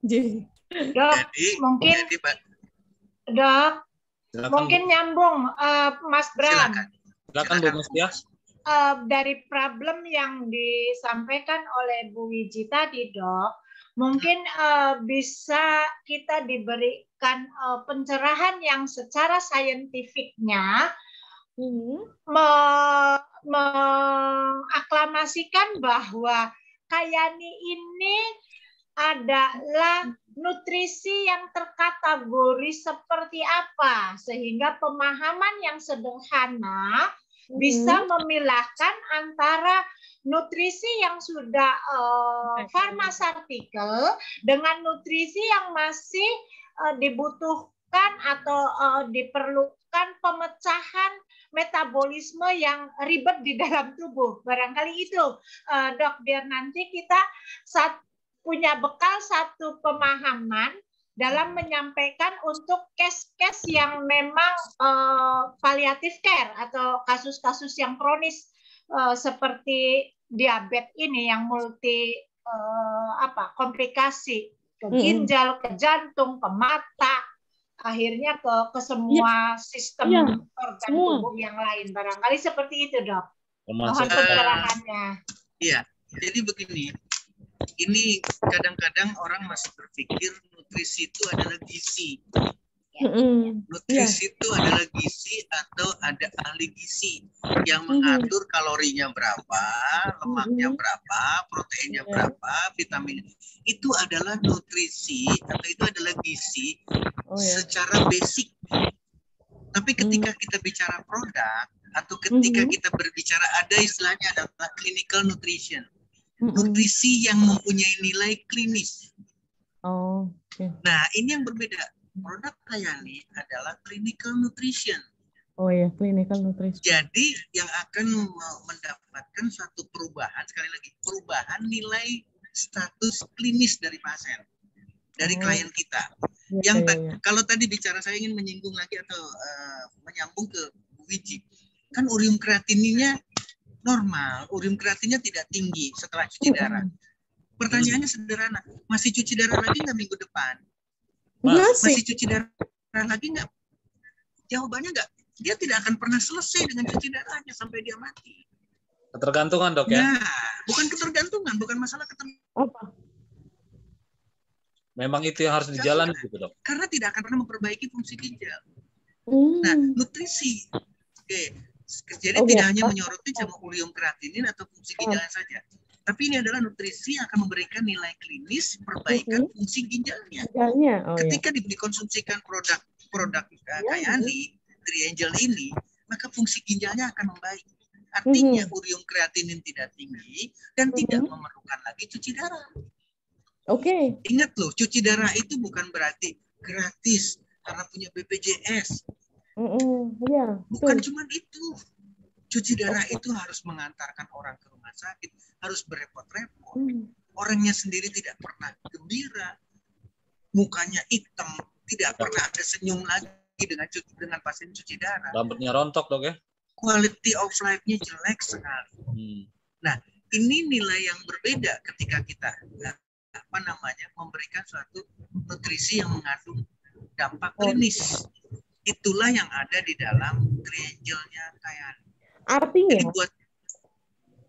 Jadi mungkin Dok, Silakan, mungkin nyambung Mas Bram. Silakan Bu Mustia. Dari problem yang disampaikan oleh Bu Wiji tadi, Dok, mungkin bisa kita diberikan pencerahan yang secara saintifiknya mengaklamasikan bahwa Kayani ini adalah nutrisi yang terkategori seperti apa, sehingga pemahaman yang sederhana bisa memilahkan antara nutrisi yang sudah farmaseutical dengan nutrisi yang masih dibutuhkan atau diperlukan pemecahan metabolisme yang ribet di dalam tubuh. Barangkali itu, Dok, biar nanti kita punya bekal satu pemahaman dalam menyampaikan untuk case-case yang memang palliative care atau kasus-kasus yang kronis seperti diabetes ini yang multi komplikasi ke ginjal, ke jantung, ke mata, akhirnya ke semua sistem organ tubuh yang lain. Barangkali seperti itu, Dok. Mohon pencerahannya. Iya, jadi begini. Ini kadang-kadang orang masih berpikir nutrisi itu adalah gizi. Nutrisi itu adalah gizi atau ada ahli gizi yang mengatur kalorinya berapa, lemaknya berapa, proteinnya berapa, vitamin. Itu adalah nutrisi atau itu adalah gizi secara basic. Tapi ketika kita bicara produk atau ketika kita berbicara, ada istilahnya adalah clinical nutrition. Nutrisi yang mempunyai nilai klinis. Nah, ini yang berbeda. Produk Kayani adalah clinical nutrition. Clinical nutrition. Jadi yang akan mendapatkan suatu perubahan, sekali lagi, perubahan nilai status klinis dari pasien, dari klien kita. Kalau tadi bicara, saya ingin menyinggung lagi atau menyambung ke Bu Wiji. Kan urium kreatininnya normal, urium kreatinnya tidak tinggi setelah cuci darah. Pertanyaannya sederhana, masih cuci darah lagi nggak minggu depan? Masih cuci darah lagi nggak? Jawabannya nggak. Dia tidak akan pernah selesai dengan cuci darahnya sampai dia mati. Ketergantungan, Dok, ya? Nah, bukan ketergantungan, bukan masalah ketergantungan. Memang itu yang harus dijalani, gitu, Dok. Karena tidak akan pernah memperbaiki fungsi ginjal. Nah, nutrisi. Jadi tidak hanya menyoroti cuma urium kreatinin atau fungsi ginjalnya saja. Tapi ini adalah nutrisi yang akan memberikan nilai klinis perbaikan fungsi ginjalnya. Ketika dikonsumsikan produk Kayani, Triangel ini, maka fungsi ginjalnya akan membaik. Artinya urium kreatinin tidak tinggi dan tidak memerlukan lagi cuci darah. Ingat loh, cuci darah itu bukan berarti gratis karena punya BPJS. Bukan cuma itu. Cuci darah itu harus mengantarkan orang ke rumah sakit, harus berepot-repot. Orangnya sendiri tidak pernah gembira, mukanya hitam, tidak pernah ada senyum lagi dengan pasien cuci darah. Rambutnya rontok, Dok, ya? Quality of life-nya jelek sekali. Nah, ini nilai yang berbeda ketika kita memberikan suatu nutrisi yang mengandung dampak klinis. Itulah yang ada di dalam Triangelnya Kayani. Artinya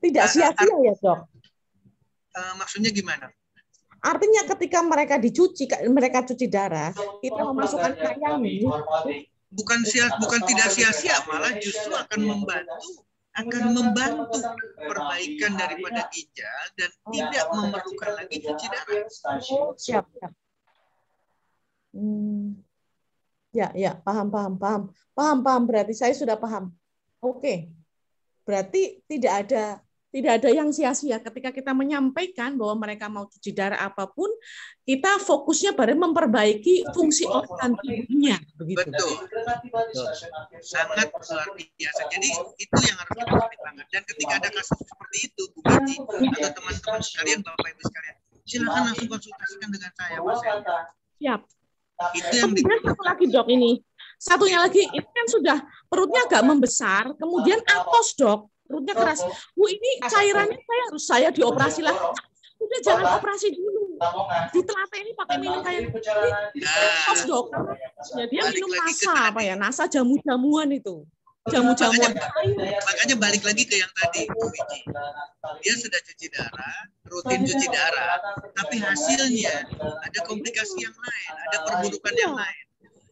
tidak sia-sia ya, Dok? Maksudnya gimana? Artinya ketika mereka mereka cuci darah, kita memasukkan Kayani. Bukan tidak sia-sia, malah justru akan membantu perbaikan daripada ginjal dan tidak memerlukan lagi cuci darah. Siap. Ya, paham. Berarti saya sudah paham. Berarti tidak Tidak ada yang sia-sia ketika kita menyampaikan bahwa mereka mau cuci darah apapun, kita fokusnya pada memperbaiki fungsi organ tubuhnya. Begitu. Betul. Sangat luar biasa. Jadi itu yang harus kita pertimbangkan. Dan ketika ada kasus seperti itu, Bu Gigi, atau teman-teman sekalian, Bapak Ibu sekalian, silakan langsung konsultasikan dengan saya, Mas. Siap. Itu yang kemudian satu lagi dok ini. Satunya lagi, ini kan sudah perutnya agak membesar, kemudian atos dok. Perutnya keras. Bu, ini cairannya saya dioperasi lagi. Udah jangan operasi dulu. Ditelaten ini pakai minum kayak ini. Pas dok. Ya, dia minum nasa apa ya? Nasa jamu-jamuan itu. Jamu-jamuan. Makanya balik lagi ke yang tadi, Bu Wiji. Dia sudah cuci darah, rutin cuci darah, tapi hasilnya ada komplikasi yang lain, ada perburukan yang lain.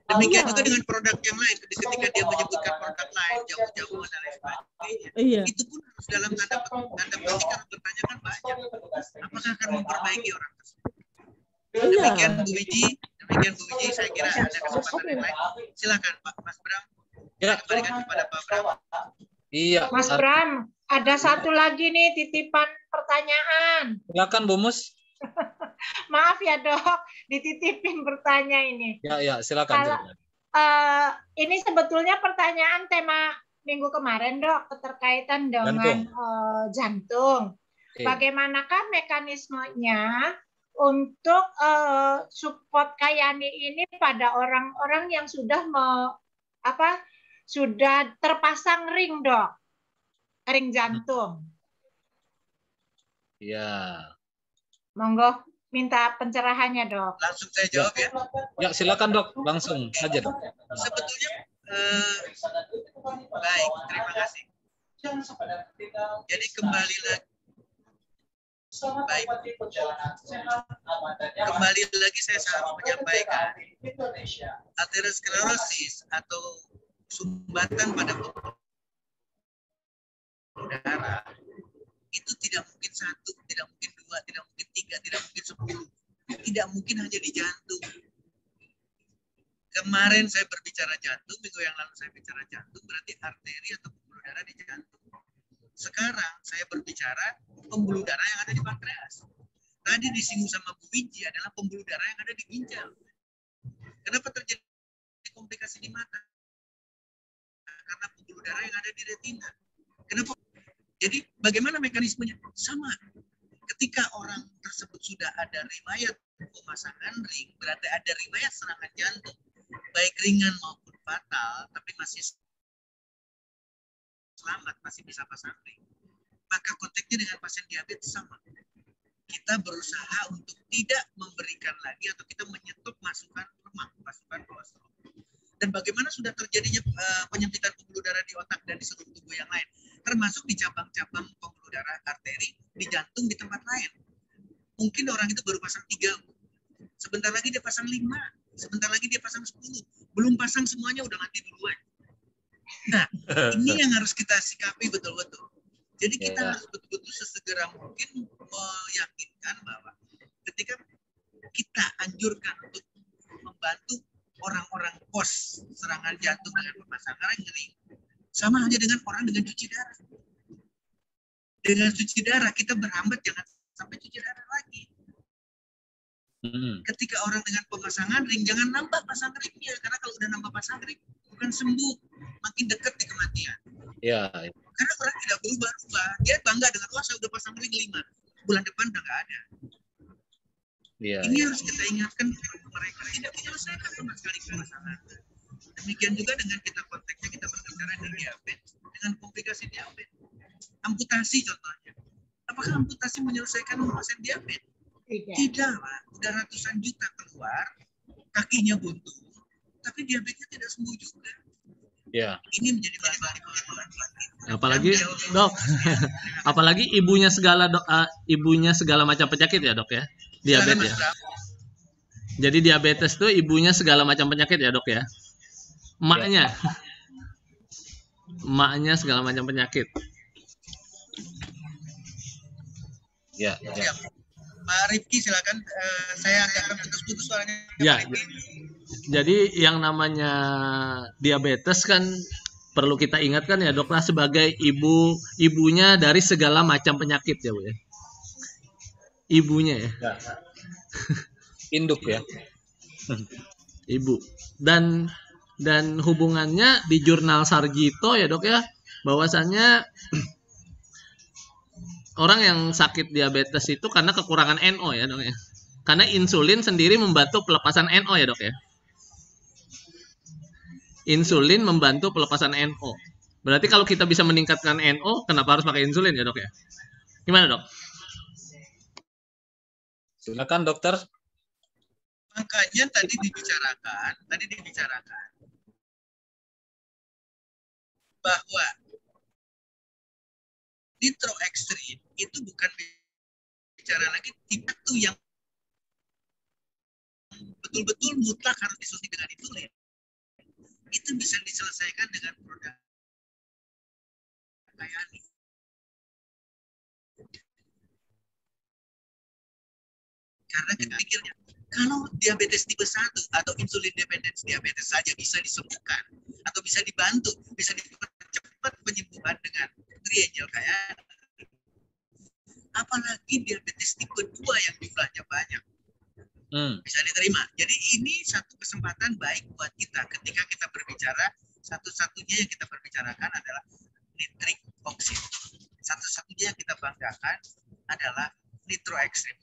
Demikian juga dengan produk yang lain. Ketika dia menyebutkan produk lain, jamu-jamuan dan lain sebagainya, itu pun harus dalam tanda petik harus bertanyakan banyak. Apakah akan memperbaiki orang tersebut? Demikian Bu Wiji, saya kira ada kesempatan yang lain. Silakan Pak Mas Bram. Ya, kembalikan kepada Pak Bram. Iya. Mas Bram, ada satu lagi nih titipan pertanyaan. Silakan Bu Mus. Maaf ya dok, dititipin bertanya ini. Ya, silakan. Ini sebetulnya pertanyaan tema minggu kemarin dok, keterkaitan dengan jantung. Bagaimanakah mekanismenya untuk support Kayani ini pada orang-orang yang sudah sudah terpasang ring dok, ring jantung? Ya. Monggo minta pencerahannya dok. Langsung saya jawab ya. Ya silakan dok, langsung saja dok. Sebetulnya baik, terima kasih. Jadi kembali lagi. Baik. Kembali lagi saya sangat menyampaikan aterosklerosis atau sumbatan pada pembuluh darah itu tidak mungkin 1, tidak mungkin 2, tidak mungkin 3, tidak mungkin 10, tidak mungkin hanya di jantung. Kemarin saya berbicara jantung, minggu yang lalu saya bicara jantung, berarti arteri atau pembuluh darah di jantung. Sekarang saya berbicara pembuluh darah yang ada di pankreas. Tadi disinggung sama Bu Wiji adalah pembuluh darah yang ada di ginjal. Kenapa terjadi komplikasi di mata? Karena pembuluh darah yang ada di retina. Kenapa? Jadi bagaimana mekanismenya? Sama. Ketika orang tersebut sudah ada riwayat pemasangan ring, berarti ada riwayat serangan jantung, baik ringan maupun fatal, tapi masih selamat, masih bisa pasang ring. Maka konteksnya dengan pasien diabetes sama. Kita berusaha untuk tidak memberikan lagi atau kita menyetop masukan lemak, masukan kolesterol. Dan bagaimana sudah terjadinya penyempitan pembuluh darah di otak dan di seluruh tubuh yang lain, termasuk di cabang-cabang pembuluh darah arteri, di jantung, di tempat lain. Mungkin orang itu baru pasang 3, sebentar lagi dia pasang 5, sebentar lagi dia pasang 10, belum pasang semuanya udah mati duluan. Nah, ini yang harus kita sikapi betul-betul. Jadi kita harus betul-betul sesegera mungkin meyakinkan bahwa ketika kita anjurkan untuk membantu orang-orang pos serangan jantung dengan pemasangan ring, sama aja dengan orang dengan cuci darah. Dengan cuci darah kita berhambat jangan sampai cuci darah lagi. Ketika orang dengan pemasangan ring jangan nambah pasang ringnya, karena kalau udah nambah pasang ring bukan sembuh, makin dekat di kematian. Ya. Karena orang tidak berubah-ubah, dia bangga dengan saya udah pasang ring 5, bulan depan udah nggak ada. Ya, ini harus kita ingatkan kepada mereka, tidak menyelesaikan sama sekali pemasangan. Demikian juga dengan kita konteksnya kita berbicara dengan diabetes, dengan komplikasi diabetes, amputasi contohnya. Apakah amputasi menyelesaikan pasien diabetes? Tidak, Pak. Udah ratusan juta keluar, kakinya buntu, tapi diabetesnya tidak sembuh juga. Ya. Ini menjadi bahan-bahan. Apalagi dok, apalagi ibunya segala macam penyakit ya dok ya, diabetes ya. Jadi diabetes tuh ibunya segala macam penyakit ya dok ya. Emaknya segala macam penyakit. Ya. Pak Rifki silakan, saya agak putus-putus suaranya. Ya. Jadi yang namanya diabetes kan perlu kita ingatkan ya dokter sebagai ibunya dari segala macam penyakit ya Bu ya. Ibunya ya. Induk ya. Ibu. Dan hubungannya di jurnal Sarjito ya dok ya, bahwasannya orang yang sakit diabetes itu karena kekurangan NO ya dok ya. Karena insulin sendiri membantu pelepasan NO ya dok ya. Insulin membantu pelepasan NO. Berarti kalau kita bisa meningkatkan NO, kenapa harus pakai insulin ya dok ya? Gimana dok? Silakan dokter. Makanya tadi dibicarakan bahwa nitro ekstrim itu bukan bicara lagi tipe tuh yang betul-betul mutlak harus disuntik dengan insulin. Itu bisa diselesaikan dengan produk kayak ini. Karena kita pikirnya, kalau diabetes tipe 1 atau insulin dependence diabetes saja bisa disembuhkan atau bisa dibantu, bisa dipercepat penyembuhan dengan triangel kayak ini. Apalagi diabetes tipe 2 yang jumlahnya banyak. Bisa diterima. Jadi ini satu kesempatan baik buat kita ketika kita berbicara, satu-satunya yang kita berbicarakan adalah nitric oxide. Satu-satunya yang kita banggakan adalah nitro ekstrim.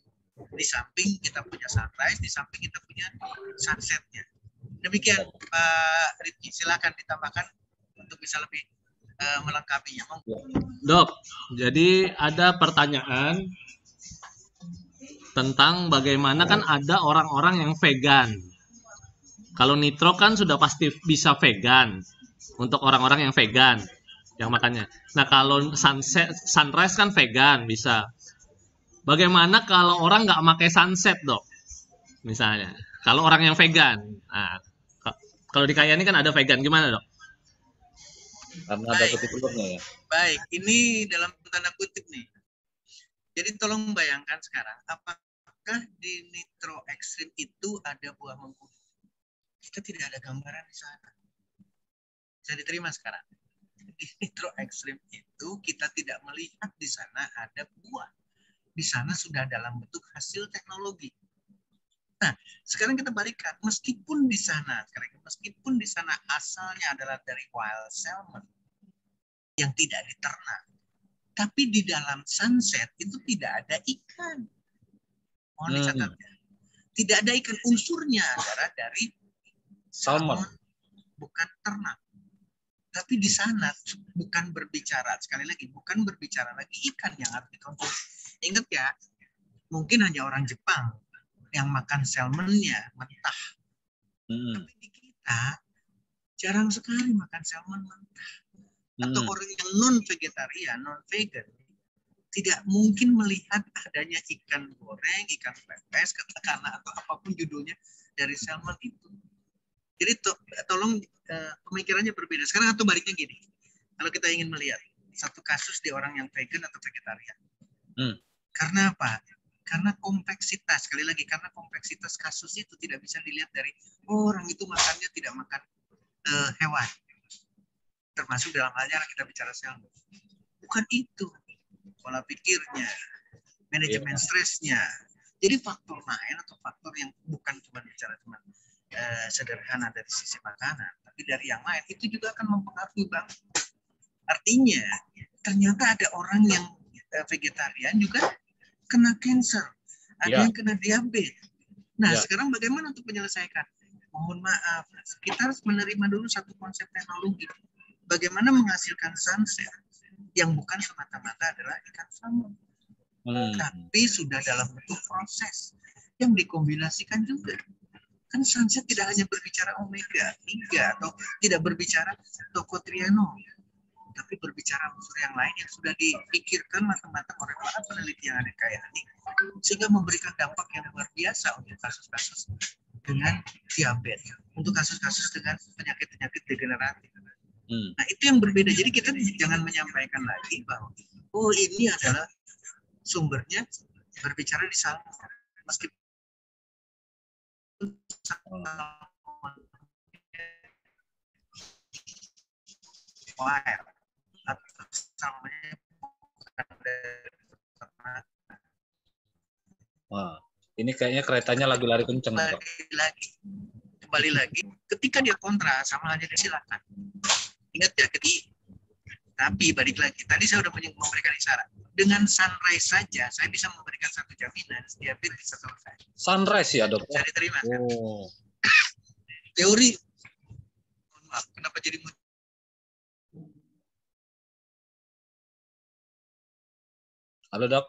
Di samping kita punya sunrise, di samping kita punya sunsetnya. Demikian Pak Rifki, silakan ditambahkan untuk bisa lebih melengkapinya. Dok, jadi ada pertanyaan tentang bagaimana kan ada orang-orang yang vegan. Kalau nitro kan sudah pasti bisa vegan untuk orang-orang yang vegan yang makannya. Nah kalau sunrise kan vegan bisa. Bagaimana kalau orang nggak pakai sunset dok? Misalnya, kalau orang yang vegan. Nah, kalau di Kayani kan ada vegan, gimana dok? Karena ada kutip telurnya ya. Baik, ini dalam tanda kutip nih. Jadi tolong bayangkan sekarang, apakah di nitro ekstrim itu ada buah mengkudu? Kita tidak ada gambaran di sana. Bisa diterima sekarang. Di nitro ekstrim itu kita tidak melihat di sana ada buah. Di sana sudah dalam bentuk hasil teknologi. Nah, sekarang kita balikkan. Meskipun di sana asalnya adalah dari wild salmon yang tidak diternak, tapi di dalam sunset itu tidak ada ikan. Mohon dicatat ya. Tidak ada ikan, unsurnya adalah dari salmon, bukan ternak. Tapi di sana bukan berbicara, sekali lagi, bukan berbicara lagi ikan yang harus dikonsumsi. Ingat ya, mungkin hanya orang Jepang yang makan salmonnya mentah. Tapi di kita jarang sekali makan salmon mentah. Atau orang yang non-vegetarian, non-vegan, tidak mungkin melihat adanya ikan goreng, ikan pepes, katakanlah, atau apapun judulnya dari salmon itu. Jadi tolong pemikirannya berbeda. Sekarang atau baliknya gini, kalau kita ingin melihat satu kasus di orang yang vegan atau vegetarian. Karena apa? Karena kompleksitas, sekali lagi, karena kompleksitas kasus itu tidak bisa dilihat dari orang itu makannya tidak makan hewan. Termasuk dalam halnya kita bicara salmon. Bukan itu. Pola pikirnya, manajemen stresnya. Jadi faktor lain atau faktor yang bukan cuma bicara sederhana dari sisi makanan, tapi dari yang lain itu juga akan mempengaruhi Bang. Artinya, ternyata ada orang yang vegetarian juga kena cancer, ada yang kena diabetes. Nah, sekarang bagaimana untuk menyelesaikan? Mohon maaf, kita harus menerima dulu satu konsep teknologi. Bagaimana menghasilkan sunset yang bukan semata-mata adalah ikan salmon, tapi sudah dalam bentuk proses yang dikombinasikan juga. Kan sunset tidak hanya berbicara omega 3 atau tidak berbicara tocotrienol, tapi berbicara unsur yang lain yang sudah dipikirkan matang-matang oleh para peneliti yang ada kayak ini, sehingga memberikan dampak yang luar biasa untuk kasus-kasus dengan diabetes, untuk kasus-kasus dengan penyakit-penyakit degeneratif. Nah, itu yang berbeda. Jadi kita jangan menyampaikan lagi bahwa ini adalah sumbernya berbicara di salmon. Meskipun wild atau samanya bukan dari peternak. Wah, ini kayaknya keretanya lagi lari kenceng. Kembali lagi, ketika dia kontra sama aja silakan. Ingat ya, tapi balik lagi, tadi saya sudah memberikan isyarat. Dengan Sunrise saja, saya bisa memberikan satu jaminan, diabetes bisa selesai. Sunrise ya, Dok? Bisa diterima. Oh. Teori, maaf, kenapa jadi Halo, Dok.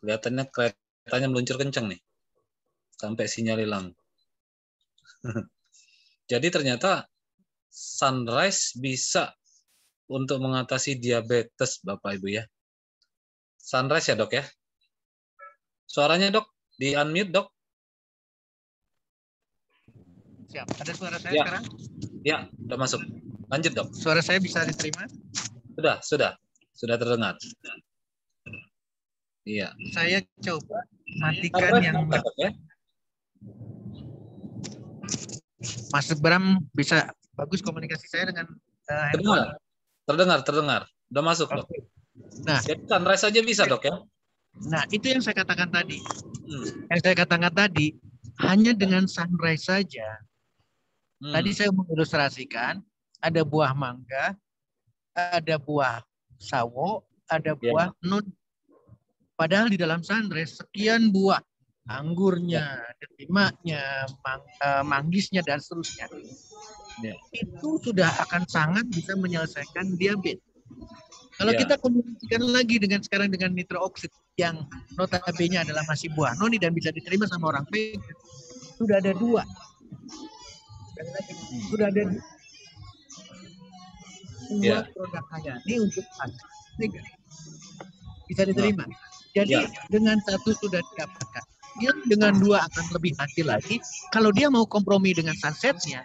Kelihatannya keretanya meluncur kenceng nih. Sampai sinyal hilang. Jadi ternyata Sunrise bisa untuk mengatasi diabetes, Bapak Ibu ya. Sunrise ya, Dok ya. Suaranya, Dok, di unmute, Dok. Siap. Ada suara saya ya. Sekarang? Ya, udah masuk. Lanjut, Dok. Suara saya bisa diterima? Sudah terdengar. Iya. Saya coba matikan yang ya? Mas Bram bisa bagus komunikasi saya dengan Terdengar. Udah masuk, Dok. Nah, jadi Sunrise saja bisa, Dok ya. Nah, itu yang saya katakan tadi. Yang saya katakan tadi, hanya dengan Sunrise saja. Tadi saya mengilustrasikan ada buah mangga, ada buah sawo, ada buah nun. Padahal di dalam Sunrise sekian buah, anggurnya, delimanya, manggisnya dan seterusnya. Itu sudah akan sangat bisa menyelesaikan diabetes. Kalau kita komunikasikan lagi sekarang dengan nitrooxid yang notabene adalah masih buah noni dan bisa diterima sama orang vegan, sudah ada dua. Sudah ada dua produk hayati untuk vegan. Bisa diterima. Jadi dengan satu sudah didapatkan. Dia dengan dua akan lebih hati lagi. Kalau dia mau kompromi dengan sunsetnya,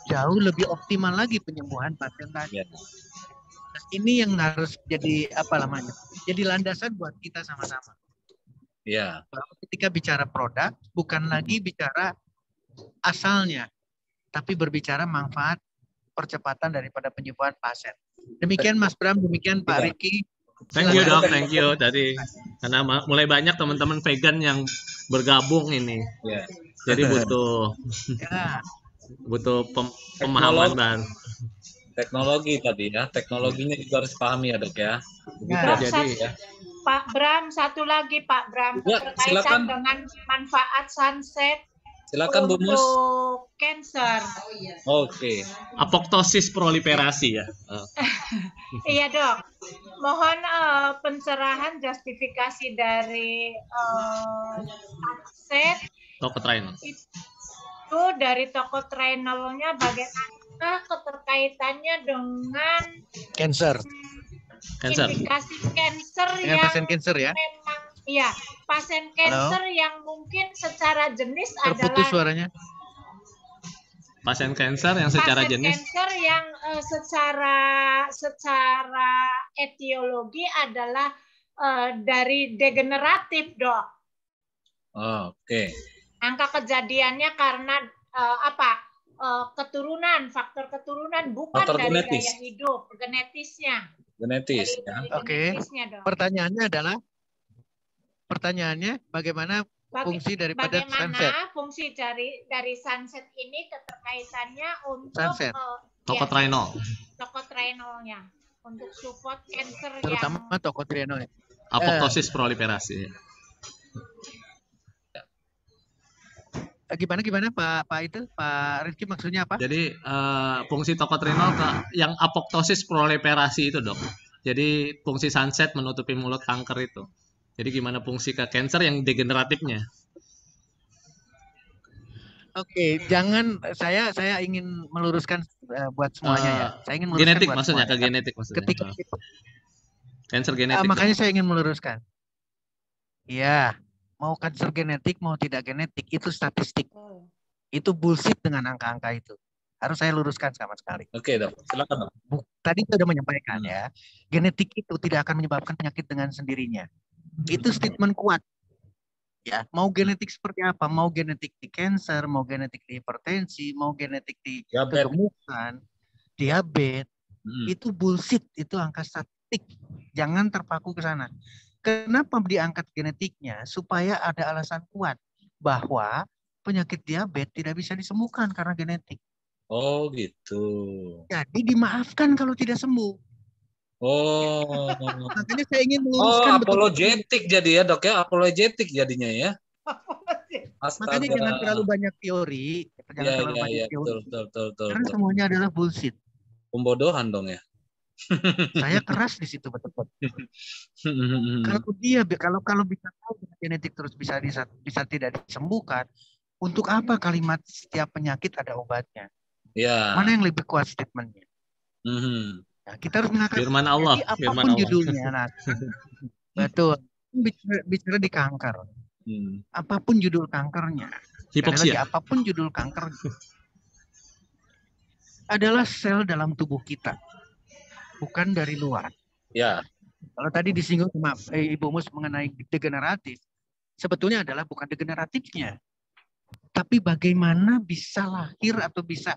jauh lebih optimal lagi penyembuhan pasien tadi. Nah, ini yang harus jadi jadi landasan buat kita sama-sama. Ketika bicara produk, bukan lagi bicara asalnya, tapi berbicara manfaat percepatan daripada penyembuhan pasien. Demikian Mas Bram, demikian Pak Riki. Thank you, Dok. Thank you. Tadi karena mulai banyak teman-teman vegan yang bergabung ini. Jadi butuh pemahaman baru. Teknologi tadi ya, teknologinya juga harus pahami ya, Dok ya. Pak Bram, satu lagi Pak Bram, berkaitan dengan manfaat sunset. Silakan Bu Mus. Untuk cancer. Oke. Apoptosis proliferasi ya. Iya, Dok. Mohon pencerahan justifikasi dari sunset. Tocotrienol. Itu dari tocotrienolnya bagaimana keterkaitannya dengan cancer. Indikasi cancer dengan pasien cancer ya. Memang iya, pasien cancer yang mungkin secara jenis terputus suaranya. Pasien cancer yang secara jenis. Pasien cancer yang secara etiologi adalah dari degeneratif, Dok. Oke. Angka kejadiannya karena keturunan, faktor keturunan, bukan faktor dari genetis. gaya hidup, genetisnya. Genetis ya. Oke. Pertanyaannya bagaimana fungsi daripada sunset? Bagaimana fungsi dari sunset ini keterkaitannya untuk tocotrienol. Tocotrienolnya untuk support cancer terutama tocotrienol. Apoptosis proliferasi. Gimana Pak Rizky maksudnya apa? Jadi fungsi tocotrienol yang apoptosis proliferasi itu, Dok. Jadi fungsi sunset menutupi mulut kanker itu. Jadi gimana fungsi ke cancer yang degeneratifnya? Oke, jangan saya ingin meluruskan buat semuanya ya. Saya ingin meluruskan genetik maksudnya semuanya. Ke genetik maksudnya. Ketika cancer genetik. Makanya saya ingin meluruskan. Iya. Mau kanker genetik, mau tidak genetik, itu statistik. Itu bullshit dengan angka-angka itu. Harus saya luruskan sama sekali. Oke, Dok. Silakan, Dok. Tadi saya sudah menyampaikan ya, genetik itu tidak akan menyebabkan penyakit dengan sendirinya. Itu statement kuat. Ya, mau genetik seperti apa? Mau genetik di cancer, mau genetik di hipertensi, mau genetik di kegemukan, diabetes, Itu bullshit, itu angka statistik. Jangan terpaku ke sana. Kenapa diangkat genetiknya? Supaya ada alasan kuat bahwa penyakit diabetes tidak bisa disembuhkan karena genetik. Oh gitu. Jadi dimaafkan kalau tidak sembuh. Oh. Makanya saya ingin meluruskan apologetik jadi ya dok ya, apologetik jadinya ya. Astaga. Makanya jangan terlalu banyak teori. Betul. Karena semuanya adalah bullshit. Pembodohan dong ya. Saya keras di situ betul-betul. Kalau bisa tahu genetik terus bisa tidak disembuhkan, untuk apa kalimat setiap penyakit ada obatnya? Ya. Mana yang lebih kuat statementnya? Nah, kita harus mengangkat firman Allah. Apapun judulnya. Nah, betul. Bicara di kanker. Apapun judul kankernya. Hipoksia. Apapun judul kanker adalah sel dalam tubuh kita. Bukan dari luar. Ya. Kalau tadi disinggung sama Ibu Mus mengenai degeneratif, sebetulnya adalah bukan degeneratifnya. Tapi bagaimana bisa lahir atau bisa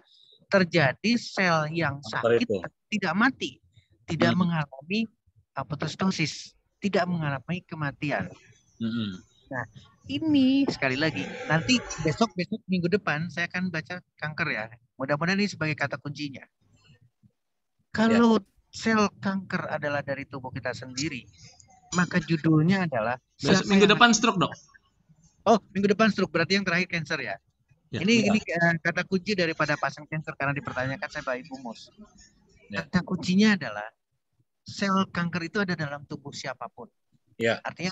terjadi sel yang sakit tidak mati, tidak mengalami apoptosis, tidak mengalami kematian. Nah, ini sekali lagi nanti besok minggu depan saya akan baca kanker ya. Mudah-mudahan ini sebagai kata kuncinya. Kalau sel kanker adalah dari tubuh kita sendiri, maka judulnya adalah minggu depan stroke, dok. Oh, minggu depan stroke berarti yang terakhir cancer ya. Ini kata kunci daripada pasang cancer karena dipertanyakan saya Pak Ibu Mus. Kata kuncinya adalah sel kanker itu ada dalam tubuh siapapun. Ya. Artinya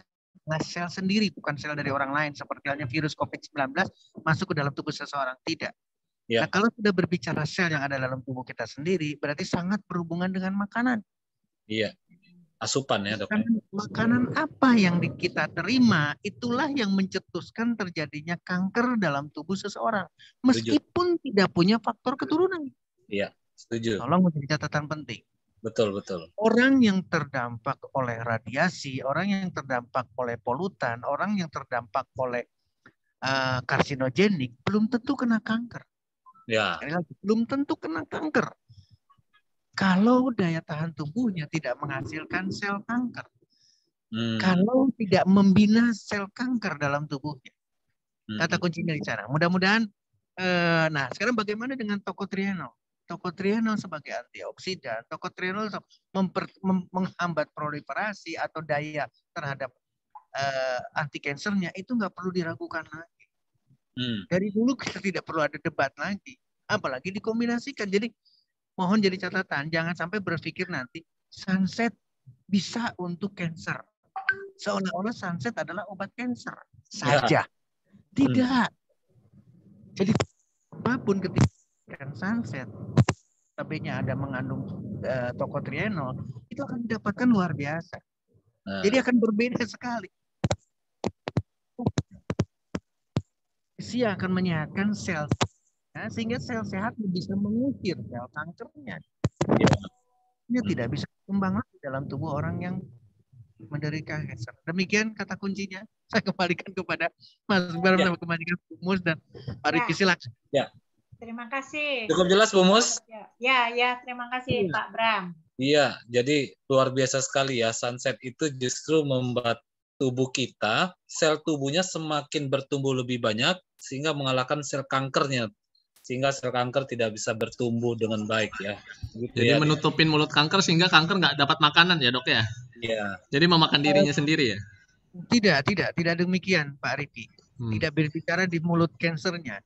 sel sendiri, bukan sel dari orang lain seperti halnya virus COVID-19 masuk ke dalam tubuh seseorang, tidak. Ya. Nah, kalau sudah berbicara sel yang ada dalam tubuh kita sendiri, berarti sangat berhubungan dengan makanan. Iya. Asupan ya, dok. Makanan apa yang kita terima, itulah yang mencetuskan terjadinya kanker dalam tubuh seseorang. Meskipun tidak punya faktor keturunan. Iya, setuju. Tolong menjadi catatan penting. Betul. Orang yang terdampak oleh radiasi, orang yang terdampak oleh polutan, orang yang terdampak oleh karsinogenik, belum tentu kena kanker. Ya. Belum tentu kena kanker. Kalau daya tahan tubuhnya tidak menghasilkan sel kanker. Kalau tidak membina sel kanker dalam tubuhnya. Kata kuncinya di sana. Mudah-mudahan, nah sekarang bagaimana dengan tocotrienol? Tocotrienol sebagai antioksidan, tocotrienol menghambat proliferasi atau daya terhadap anti kansernya, itu nggak perlu diragukan lagi. Dari dulu kita tidak perlu ada debat lagi. Apalagi dikombinasikan. Jadi mohon jadi catatan, jangan sampai berpikir nanti sunset bisa untuk kanker. Seolah-olah sunset adalah obat kanker saja. Tidak. Jadi apapun ketika sunset, tabenya ada mengandung tocotrienol, itu akan didapatkan luar biasa. Jadi akan berbeda sekali. Dia akan menyehatkan sel. Sehingga sel sehat bisa mengusir sel kankernya. Ini tidak bisa berkembang lagi dalam tubuh orang yang menderita kanker. Demikian kata kuncinya. Saya kembalikan kepada Mas Bram, saya kembalikan Bu Mus dan Pak Riki, silakan. Ya. Terima kasih. Cukup jelas Bu Mus? Ya, terima kasih Pak Bram. Iya, jadi luar biasa sekali ya. Sunset itu justru membuat tubuh kita, sel tubuhnya semakin bertumbuh lebih banyak sehingga mengalahkan sel kankernya. Sehingga sel kanker tidak bisa bertumbuh dengan baik ya. Gitu. Jadi ya, menutupin mulut kanker sehingga kanker nggak dapat makanan ya, dok ya? Iya. Jadi memakan dirinya sendiri ya? Tidak demikian Pak Riki. Tidak berbicara di mulut kansernya.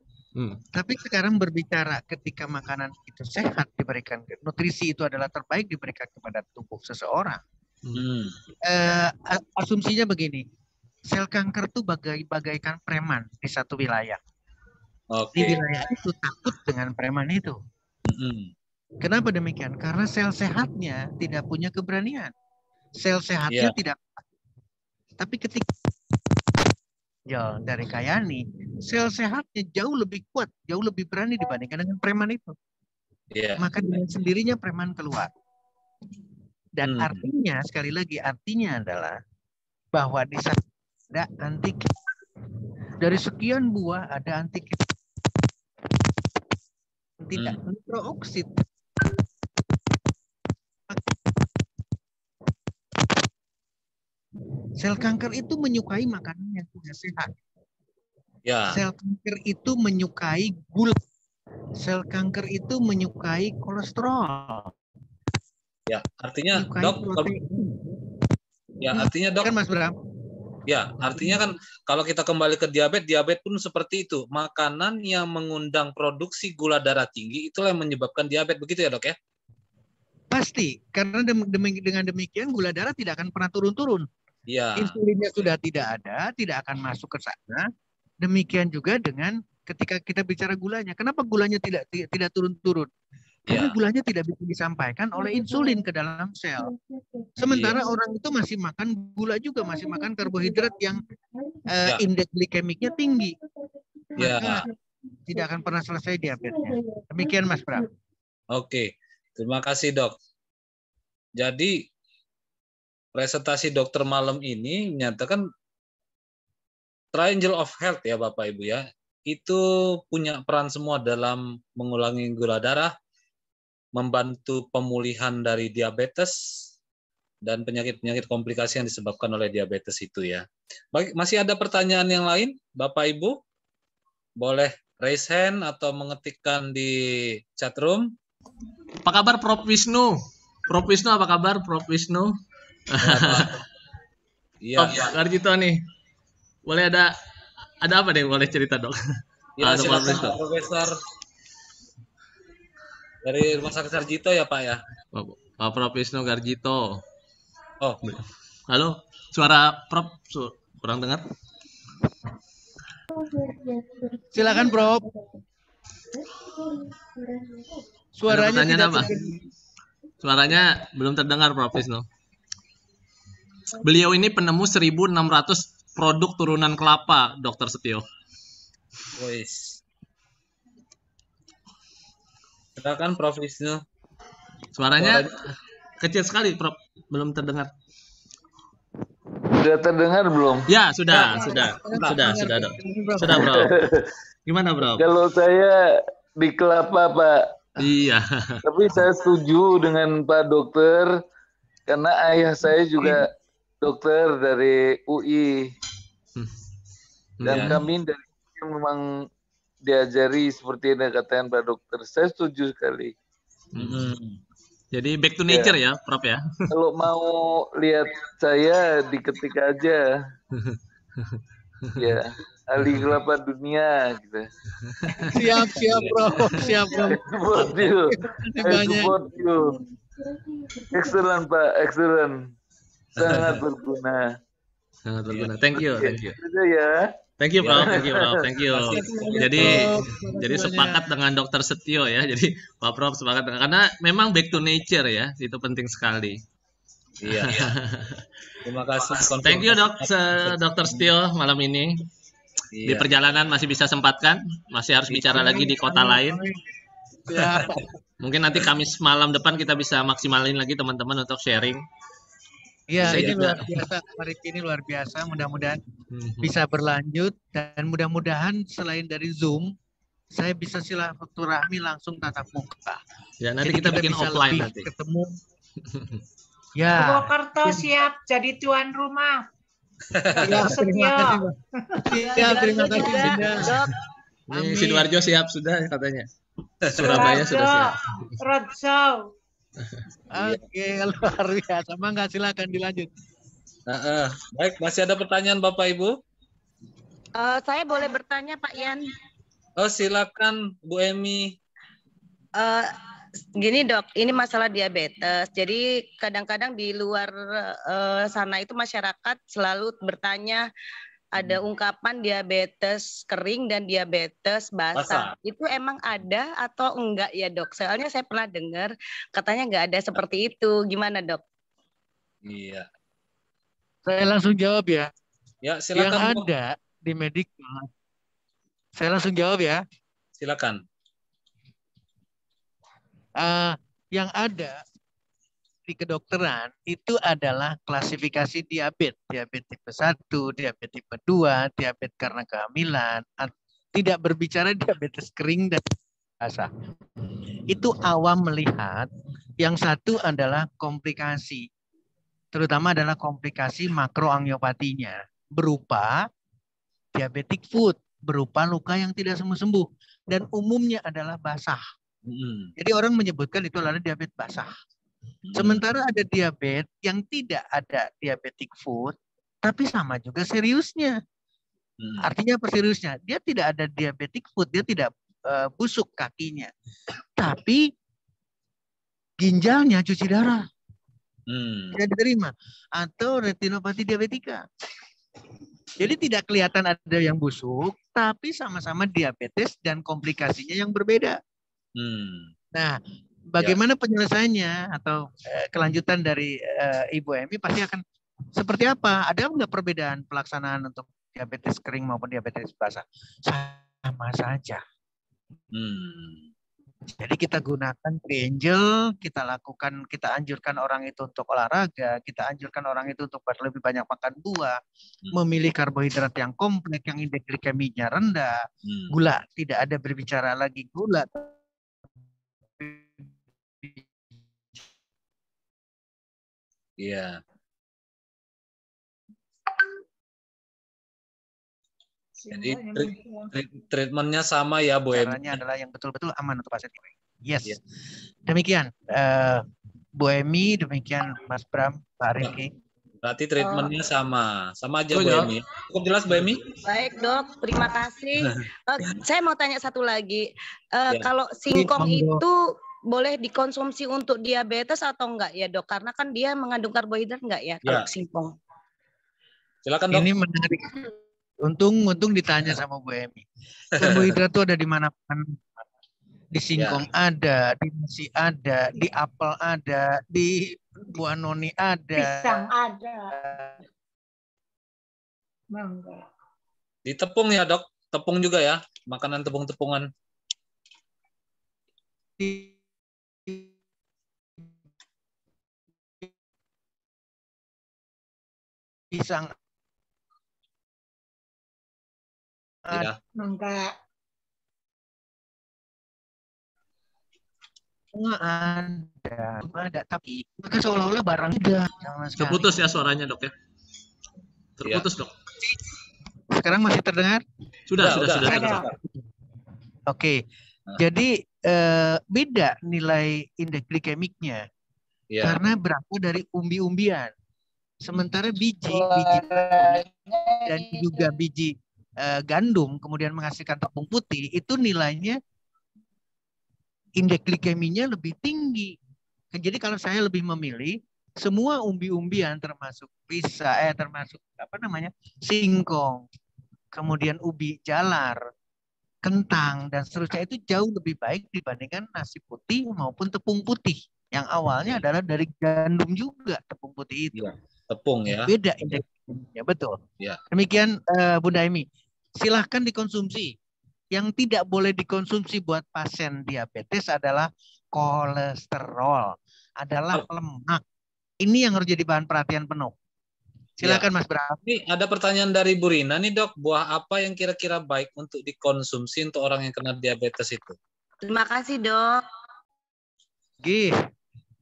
Tapi sekarang berbicara ketika makanan itu sehat diberikan, nutrisi itu adalah terbaik diberikan kepada tubuh seseorang. Asumsinya begini, sel kanker itu bagaikan preman di satu wilayah. Di wilayah itu takut dengan preman itu. Kenapa demikian? Karena sel sehatnya tidak punya keberanian. Sel sehatnya tidak. Tapi ketika dari Kayani, sel sehatnya jauh lebih kuat, jauh lebih berani dibandingkan dengan preman itu. Maka dengan sendirinya preman keluar. Dan artinya, sekali lagi, artinya adalah bahwa di sana ada anti, dari sekian buah ada anti, tidak nitrooksid. Sel kanker itu menyukai makanan yang tidak sehat. Ya. Sel kanker itu menyukai gula. Sel kanker itu menyukai kolesterol. Ya, artinya menyukai dok, ya artinya dok. Kan Mas Bram? Ya, artinya kan kalau kita kembali ke diabetes pun seperti itu. Makanan yang mengundang produksi gula darah tinggi itulah yang menyebabkan diabetes, begitu ya dok ya? Pasti, karena dengan demikian gula darah tidak akan pernah turun-turun. Ya. Insulinnya sudah tidak ada, tidak akan masuk ke sana. Demikian juga dengan ketika kita bicara gulanya. Kenapa gulanya tidak turun-turun? Karena gulanya tidak bisa disampaikan oleh insulin ke dalam sel. Sementara orang itu masih makan gula juga, masih makan karbohidrat yang indeks glikemiknya tinggi. Maka tidak akan pernah selesai diabetesnya. Demikian Mas Bram. Oke, terima kasih dok. Jadi presentasi dokter malam ini menyatakan Triangle of Health ya Bapak Ibu ya. Itu punya peran semua dalam mengurangi gula darah, membantu pemulihan dari diabetes, dan penyakit-penyakit komplikasi yang disebabkan oleh diabetes itu ya. Baik, masih ada pertanyaan yang lain Bapak Ibu? Boleh raise hand atau mengetikkan di chat room. Apa kabar Prof Wisnu? Prof Wisnu apa kabar Prof Wisnu? Iya. Garjito nih. Boleh ada apa deh? Boleh cerita dok? Ya, silakan Profesor dari Rumah Sakit Sarjito ya Pak ya. Pak Prof Wisnu Garjito. Oh, halo. Suara Prof kurang dengar. Silakan Prof. Suaranya tidak apa? Suaranya belum terdengar Prof Wisnu. Beliau ini penemu 1.600 produk turunan kelapa, Dr. Setio. Wis. Silakan Prof Wisnu. Suaranya kecil sekali, Prof. Belum terdengar. Sudah terdengar belum? Ya, sudah, Dok. Sudah, Bro. Gimana, Bro? Kalau saya di kelapa, Pak. Iya. Tapi saya setuju dengan Pak Dokter karena ayah saya juga dokter dari UI. Dan kami dari memang diajari seperti yang dikatakan Pak Dokter. Saya setuju sekali. Jadi back to nature ya, Prof ya. Kalau mau lihat saya diketik aja. Ya, ahli kelapa dunia gitu. Siap Bro. Support you. Support you. Excellent Pak, excellent. Sangat berguna. Sangat berguna. Thank you. Itu ya. Thank you, Prof. Thank you. Jadi sepakat dengan Dr. Setio ya. Jadi Pak Prof sepakat karena memang back to nature ya. Itu penting sekali. Iya. Terima kasih. Thank you Dr. Setio malam ini. Di perjalanan masih bisa sempatkan, masih harus bicara lagi di kota lain. Mungkin nanti Kamis malam depan kita bisa maksimalin lagi teman-teman untuk sharing. Iya, ini luar biasa. Hari ini luar biasa. Mudah-mudahan bisa berlanjut dan mudah-mudahan selain dari Zoom, saya bisa silaturahmi langsung tatap muka. Ya, nanti kita bikin offline nanti. Ketemu. Ya. Purwokerto siap jadi tuan rumah. Ya, terima kasih. Ini Sidoarjo siap sudah katanya. Surabaya sudah siap. Roadshow. Oke, luar biasa. Mangga silakan dilanjut. Baik, masih ada pertanyaan Bapak Ibu? Saya boleh bertanya Pak Yan? Oh, silakan Bu Emi. Gini dok, ini masalah diabetes. Jadi kadang-kadang di luar sana itu masyarakat selalu bertanya ada ungkapan diabetes kering dan diabetes basah. Itu emang ada atau enggak ya dok? Soalnya saya pernah dengar katanya enggak ada seperti itu. Gimana dok? Iya. Saya langsung jawab ya. Ya silakan. Yang ada di medical. Saya langsung jawab ya. Silakan. Yang ada di kedokteran itu adalah klasifikasi diabetes tipe 1, diabetes tipe 2, diabetes karena kehamilan, tidak berbicara diabetes kering dan basah. Itu awam melihat yang satu adalah komplikasi. terutama adalah komplikasi makroangiopatinya berupa diabetic foot, berupa luka yang tidak sembuh-sembuh, dan umumnya adalah basah. Jadi orang menyebutkan itu adalah diabetes basah. Sementara ada diabetes yang tidak ada diabetic foot, tapi sama juga seriusnya. Artinya apa seriusnya? Dia tidak ada diabetic foot, dia tidak busuk kakinya, tapi ginjalnya cuci darah. Tidak diterima. Atau retinopati diabetika. Jadi tidak kelihatan ada yang busuk, tapi sama-sama diabetes dan komplikasinya yang berbeda. Nah, bagaimana penyelesaiannya atau kelanjutan dari Ibu Emi pasti akan seperti apa? Ada nggak perbedaan pelaksanaan untuk diabetes kering maupun diabetes basah? Sama saja. Jadi kita gunakan Triangel, kita anjurkan orang itu untuk olahraga, kita anjurkan orang itu untuk lebih banyak makan buah, memilih karbohidrat yang kompleks, yang indeks glikeminya rendah, gula tidak ada berbicara lagi gula. Iya. Jadi treatmentnya sama ya, Bu Emi. Caranya adalah yang betul-betul aman untuk pasien. Yes. Yeah. Demikian Bu Emi, demikian Mas Bram, Pak Riki. Berarti treatmentnya sama aja Bu Emi. Cukup jelas Bu Emi? Baik Dok, terima kasih. Saya mau tanya satu lagi. Kalau singkong itu boleh dikonsumsi untuk diabetes atau enggak ya Dok? Karena kan dia mengandung karbohidrat enggak ya kalau singkong? Silakan Dok. Ini menarik. Untung ditanya sama Bu Emi. Karbohidrat itu ada di mana-mana. Di singkong ada, di nasi ada, di apel ada, di buah noni ada. Pisang ada. Mangga. Di tepung ya Dok? Tepung juga ya? Makanan tepung-tepungan. Pisang ya. Mangga. Ada, tapi maka seolah-olah barang ada. Terputus ya suaranya Dok ya. Terputus Dok. Sekarang masih terdengar? Sudah. Oke. Jadi beda nilai indeks glikemiknya. Karena berasal dari umbi-umbian. Sementara biji dan juga biji gandum kemudian menghasilkan tepung putih itu nilainya indeks glikeminya lebih tinggi. Jadi kalau saya lebih memilih semua umbi-umbian termasuk singkong, kemudian ubi jalar, kentang dan seterusnya itu jauh lebih baik dibandingkan nasi putih maupun tepung putih yang awalnya adalah dari gandum juga tepung putih itu. Tepung ya. Beda indeks glikeminya, betul. Demikian Bunda Emi. Silahkan dikonsumsi. Yang tidak boleh dikonsumsi buat pasien diabetes adalah kolesterol, adalah lemak. Ini yang harus jadi bahan perhatian penuh. Silakan Mas Bram. Ini ada pertanyaan dari Bu Rina nih Dok, buah apa yang kira-kira baik untuk dikonsumsi untuk orang yang kena diabetes itu? Terima kasih Dok.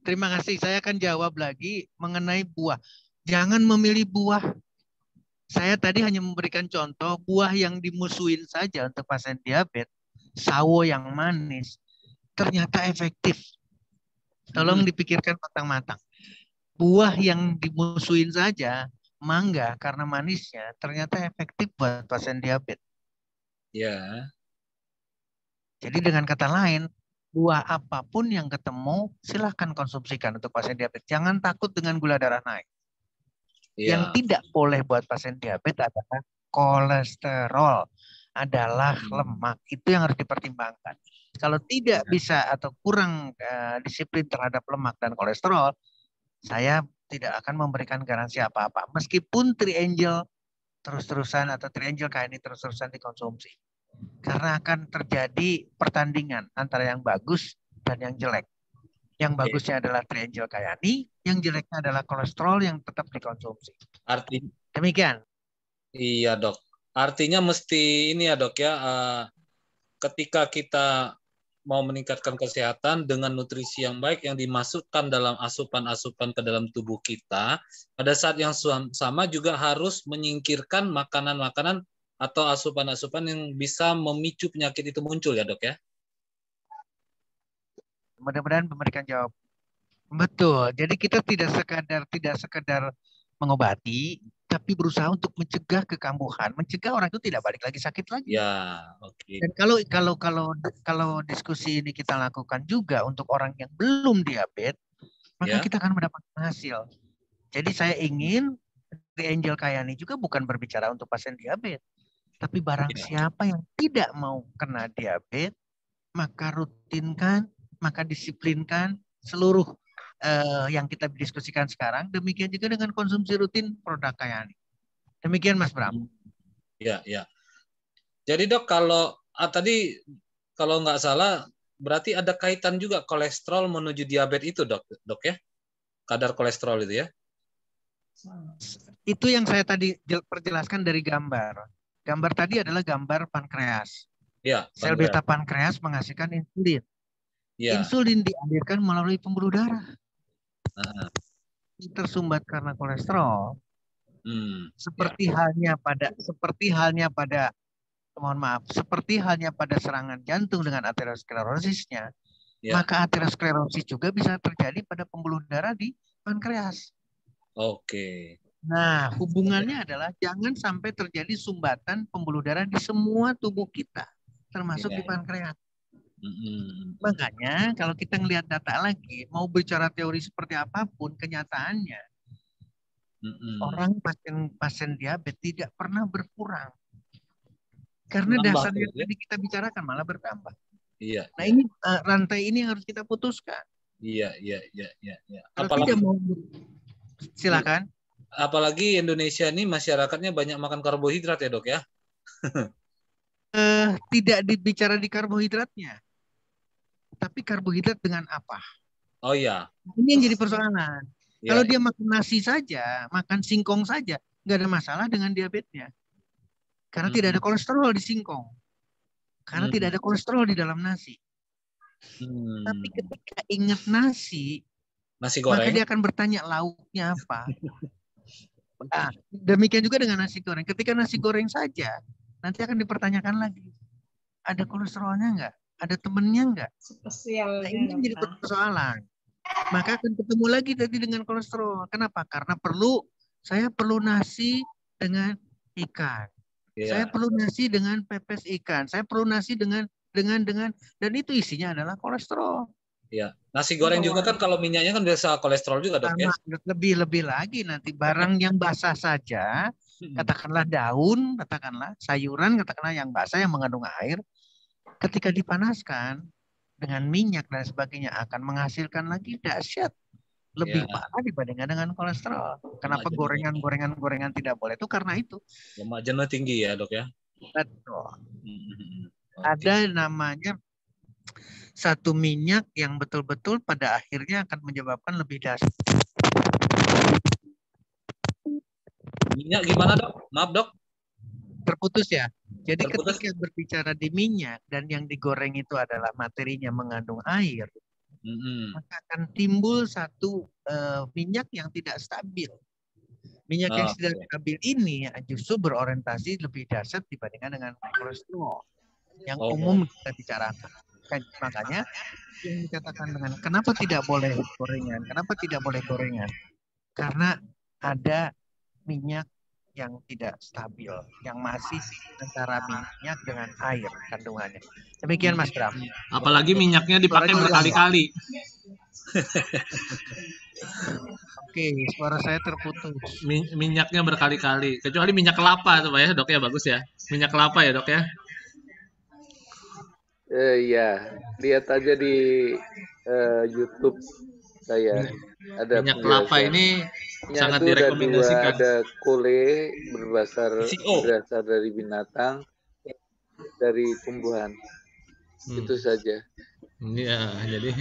Terima kasih. Saya akan jawab lagi mengenai buah. Jangan memilih buah. Saya tadi hanya memberikan contoh buah yang dimusuhin saja untuk pasien diabetes, sawo yang manis, ternyata efektif. Tolong dipikirkan matang-matang. Buah yang dimusuhin saja, mangga karena manisnya, ternyata efektif buat pasien diabetes. Ya. Jadi dengan kata lain, buah apapun yang ketemu, silahkan konsumsikan untuk pasien diabetes. Jangan takut dengan gula darah naik. Yang tidak boleh buat pasien diabetes adalah kolesterol, adalah lemak. Itu yang harus dipertimbangkan. Kalau tidak bisa atau kurang disiplin terhadap lemak dan kolesterol, saya tidak akan memberikan garansi apa-apa. Meskipun Triangel terus-terusan atau Triangel kayak ini terus-terusan dikonsumsi. Karena akan terjadi pertandingan antara yang bagus dan yang jelek. Yang bagusnya adalah Triangel Kayani, yang jeleknya adalah kolesterol yang tetap dikonsumsi. Artinya demikian. Iya Dok. Artinya mesti ini ya Dok ya, ketika kita mau meningkatkan kesehatan dengan nutrisi yang baik yang dimasukkan dalam asupan-asupan ke dalam tubuh kita, pada saat yang sama juga harus menyingkirkan makanan-makanan atau asupan-asupan yang bisa memicu penyakit itu muncul ya dok ya? Mudah-mudahan memberikan jawab. Betul. Jadi kita tidak sekadar mengobati, tapi berusaha untuk mencegah kekambuhan, mencegah orang itu tidak balik lagi sakit lagi. Ya, oke. Okay. Dan kalau diskusi ini kita lakukan juga untuk orang yang belum diabetes, maka kita akan mendapatkan hasil. Jadi saya ingin di Angel Kayani juga bukan berbicara untuk pasien diabetes, tapi barang siapa yang tidak mau kena diabetes, maka rutinkan, maka disiplinkan seluruh yang kita diskusikan sekarang. Demikian juga dengan konsumsi rutin produk Kayani. Demikian Mas Bram. Ya, ya. Jadi dok, kalau tadi kalau nggak salah berarti ada kaitan juga kolesterol menuju diabetes itu dok ya? Kadar kolesterol itu ya? Itu yang saya tadi perjelaskan dari gambar. Gambar tadi adalah gambar pankreas. Ya, sel beta pankreas menghasilkan insulin. Ya. Insulin dialirkan melalui pembuluh darah. Tersumbat karena kolesterol. Seperti halnya pada serangan jantung dengan aterosklerosisnya, maka aterosklerosis juga bisa terjadi pada pembuluh darah di pankreas. Oke. Nah, hubungannya adalah jangan sampai terjadi sumbatan pembuluh darah di semua tubuh kita, termasuk di pankreas. Makanya kalau kita ngelihat data lagi, mau bicara teori seperti apapun, kenyataannya orang pasien diabetes tidak pernah berkurang. Karena dasarnya tadi kita bicarakan malah bertambah. Iya. Nah ini rantai ini harus kita putuskan. Iya. Kalau tidak mau, silakan. Apalagi Indonesia ini masyarakatnya banyak makan karbohidrat ya dok ya? Tidak dibicara di karbohidratnya. Tapi karbohidrat dengan apa? Oh iya. Ini yang jadi persoalan. Ya. Kalau dia makan nasi saja, makan singkong saja, nggak ada masalah dengan diabetesnya. Karena tidak ada kolesterol di singkong. Karena tidak ada kolesterol di dalam nasi. Tapi ketika ingat nasi goreng, maka dia akan bertanya lauknya apa. Nah, demikian juga dengan nasi goreng. Ketika nasi goreng saja, nanti akan dipertanyakan lagi. Ada kolesterolnya nggak? Ada temennya nggak? Spesial. Nah, ini jadi persoalan. Maka akan ketemu lagi tadi dengan kolesterol. Kenapa? Karena saya perlu nasi dengan ikan. Saya perlu nasi dengan pepes ikan. Saya perlu nasi dengan dan itu isinya adalah kolesterol. Ya, nasi goreng juga kan kalau minyaknya kan biasa kolesterol juga dok ya. Lebih lagi nanti barang yang basah saja, katakanlah daun, katakanlah sayuran, katakanlah yang basah yang mengandung air. Ketika dipanaskan dengan minyak dan sebagainya akan menghasilkan lagi dahsyat lebih parah dibandingkan dengan kolesterol. Kenapa gorengan tidak boleh? Itu karena itu. Lemak jenuh tinggi ya dok ya. Betul. Ada namanya satu minyak yang betul-betul pada akhirnya akan menyebabkan lebih dahsyat. Minyak gimana dok? Maaf dok. Terputus ya. Jadi ketika berbicara di minyak dan yang digoreng itu adalah materinya mengandung air, maka akan timbul satu minyak yang tidak stabil. Minyak yang tidak stabil ini justru berorientasi lebih dahsyat dibandingkan dengan kolesterol yang umum kita bicarakan. Makanya yang dikatakan dengan kenapa tidak boleh gorengan, kenapa tidak boleh gorengan? Karena ada minyak yang tidak stabil, yang masih antara minyak dengan air kandungannya. Demikian Mas Bram. Apalagi minyaknya dipakai berkali-kali. Oke, suara saya terputus. Minyaknya berkali-kali. Kecuali minyak kelapa tuh Pak ya, dok ya, bagus ya. Minyak kelapa ya dok ya. Iya, lihat aja di YouTube saya. Ada minyak kelapa ini sangat direkomendasikan. Ada kole berasal dari binatang, dari tumbuhan. Itu saja. Iya, jadi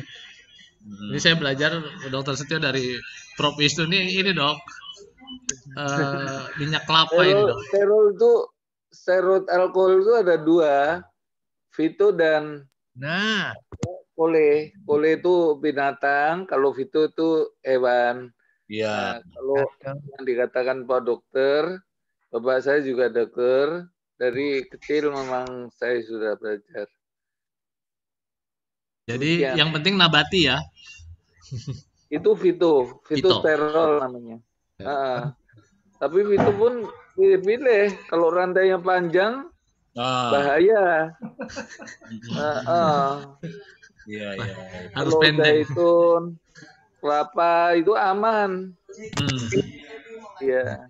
ini saya belajar Dokter Setio dari Prof Wisnu ini dok. Minyak kelapa ini dok. Sterol alkohol itu ada dua, fito dan Nah, Kole itu binatang, kalau Vito itu hewan. Iya. Nah, kalau yang dikatakan Pak Dokter, Bapak saya juga dokter, dari kecil memang saya sudah belajar. Jadi demikian. Yang penting nabati ya. Itu fitosterol namanya. Tapi Vito pun pilih-pilih. Kalau rantainya panjang, bahaya. Iya. Harus kalau pendek. Zaitun, kelapa itu aman. Iya.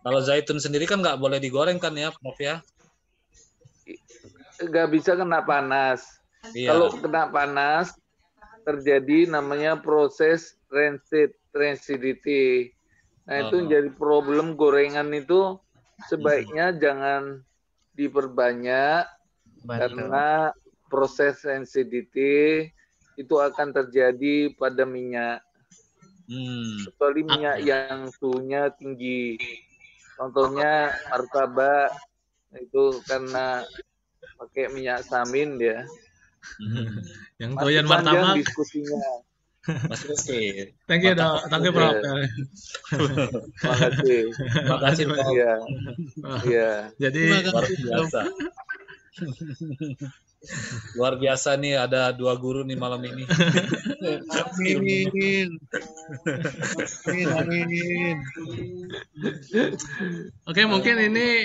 Kalau zaitun sendiri kan nggak boleh digoreng kan ya, Prof ya? Nggak bisa kena panas. Iya. Kalau kena panas, terjadi namanya proses rancidity. Nah, itu jadi problem gorengan itu sebaiknya jangan diperbanyak. Karena proses rancidity itu akan terjadi pada minyak. Kecuali minyak yang suhunya tinggi. Contohnya martabak itu karena pakai minyak samin dia. Yang doyan martabak. Diskusinya. Mas Rizky. Thank you, Dok. Thank you, Prof. Terima kasih, Prof. Iya. Jadi luar biasa. Luar biasa nih, ada 2 guru nih malam ini. Amin. Oke, mungkin ini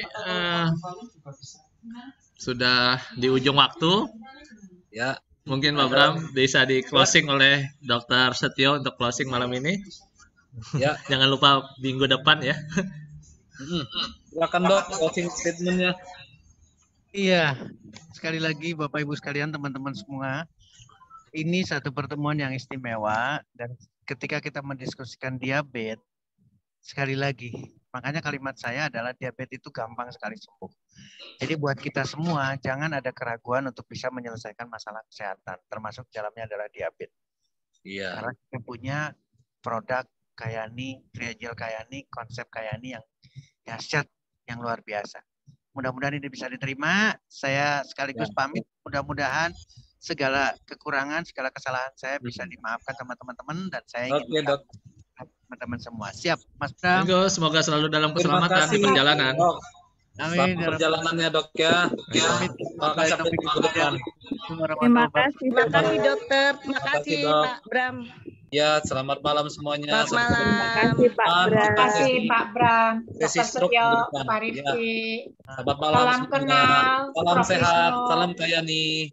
sudah di ujung waktu. Ya. Mungkin Pak Bram bisa di closing oleh Dr. Setio untuk closing malam ini. Ya. Jangan lupa minggu depan ya. Silakan Dok, closing statement-nya. Iya, sekali lagi Bapak Ibu sekalian, teman-teman semua, ini satu pertemuan yang istimewa dan ketika kita mendiskusikan diabetes, sekali lagi, makanya kalimat saya adalah diabetes itu gampang sekali sembuh. Jadi buat kita semua, jangan ada keraguan untuk bisa menyelesaikan masalah kesehatan, termasuk dalamnya adalah diabetes. Iya. Karena kita punya produk Kayani, Triagel Kayani, konsep Kayani yang dahsyat, yang luar biasa. Mudah-mudahan ini bisa diterima. Saya sekaligus pamit. Mudah-mudahan segala kekurangan, segala kesalahan saya bisa dimaafkan sama teman-teman dan saya ingin teman-teman semua. Siap, Mas Bram. Semoga selalu dalam keselamatan di perjalanan. Amin. Perjalanannya Dok ya. Sampai minggu depan. Terima kasih Dokter. Terima kasih Pak Bram. Ya, selamat malam semuanya. Selamat malam. Terima kasih Pak Bram. Terima kasih Pak Bram. Sesi Dr. Setio, Pak Rifki. Selamat malam. Salam kenal. Salam sehat. Salam Kayani.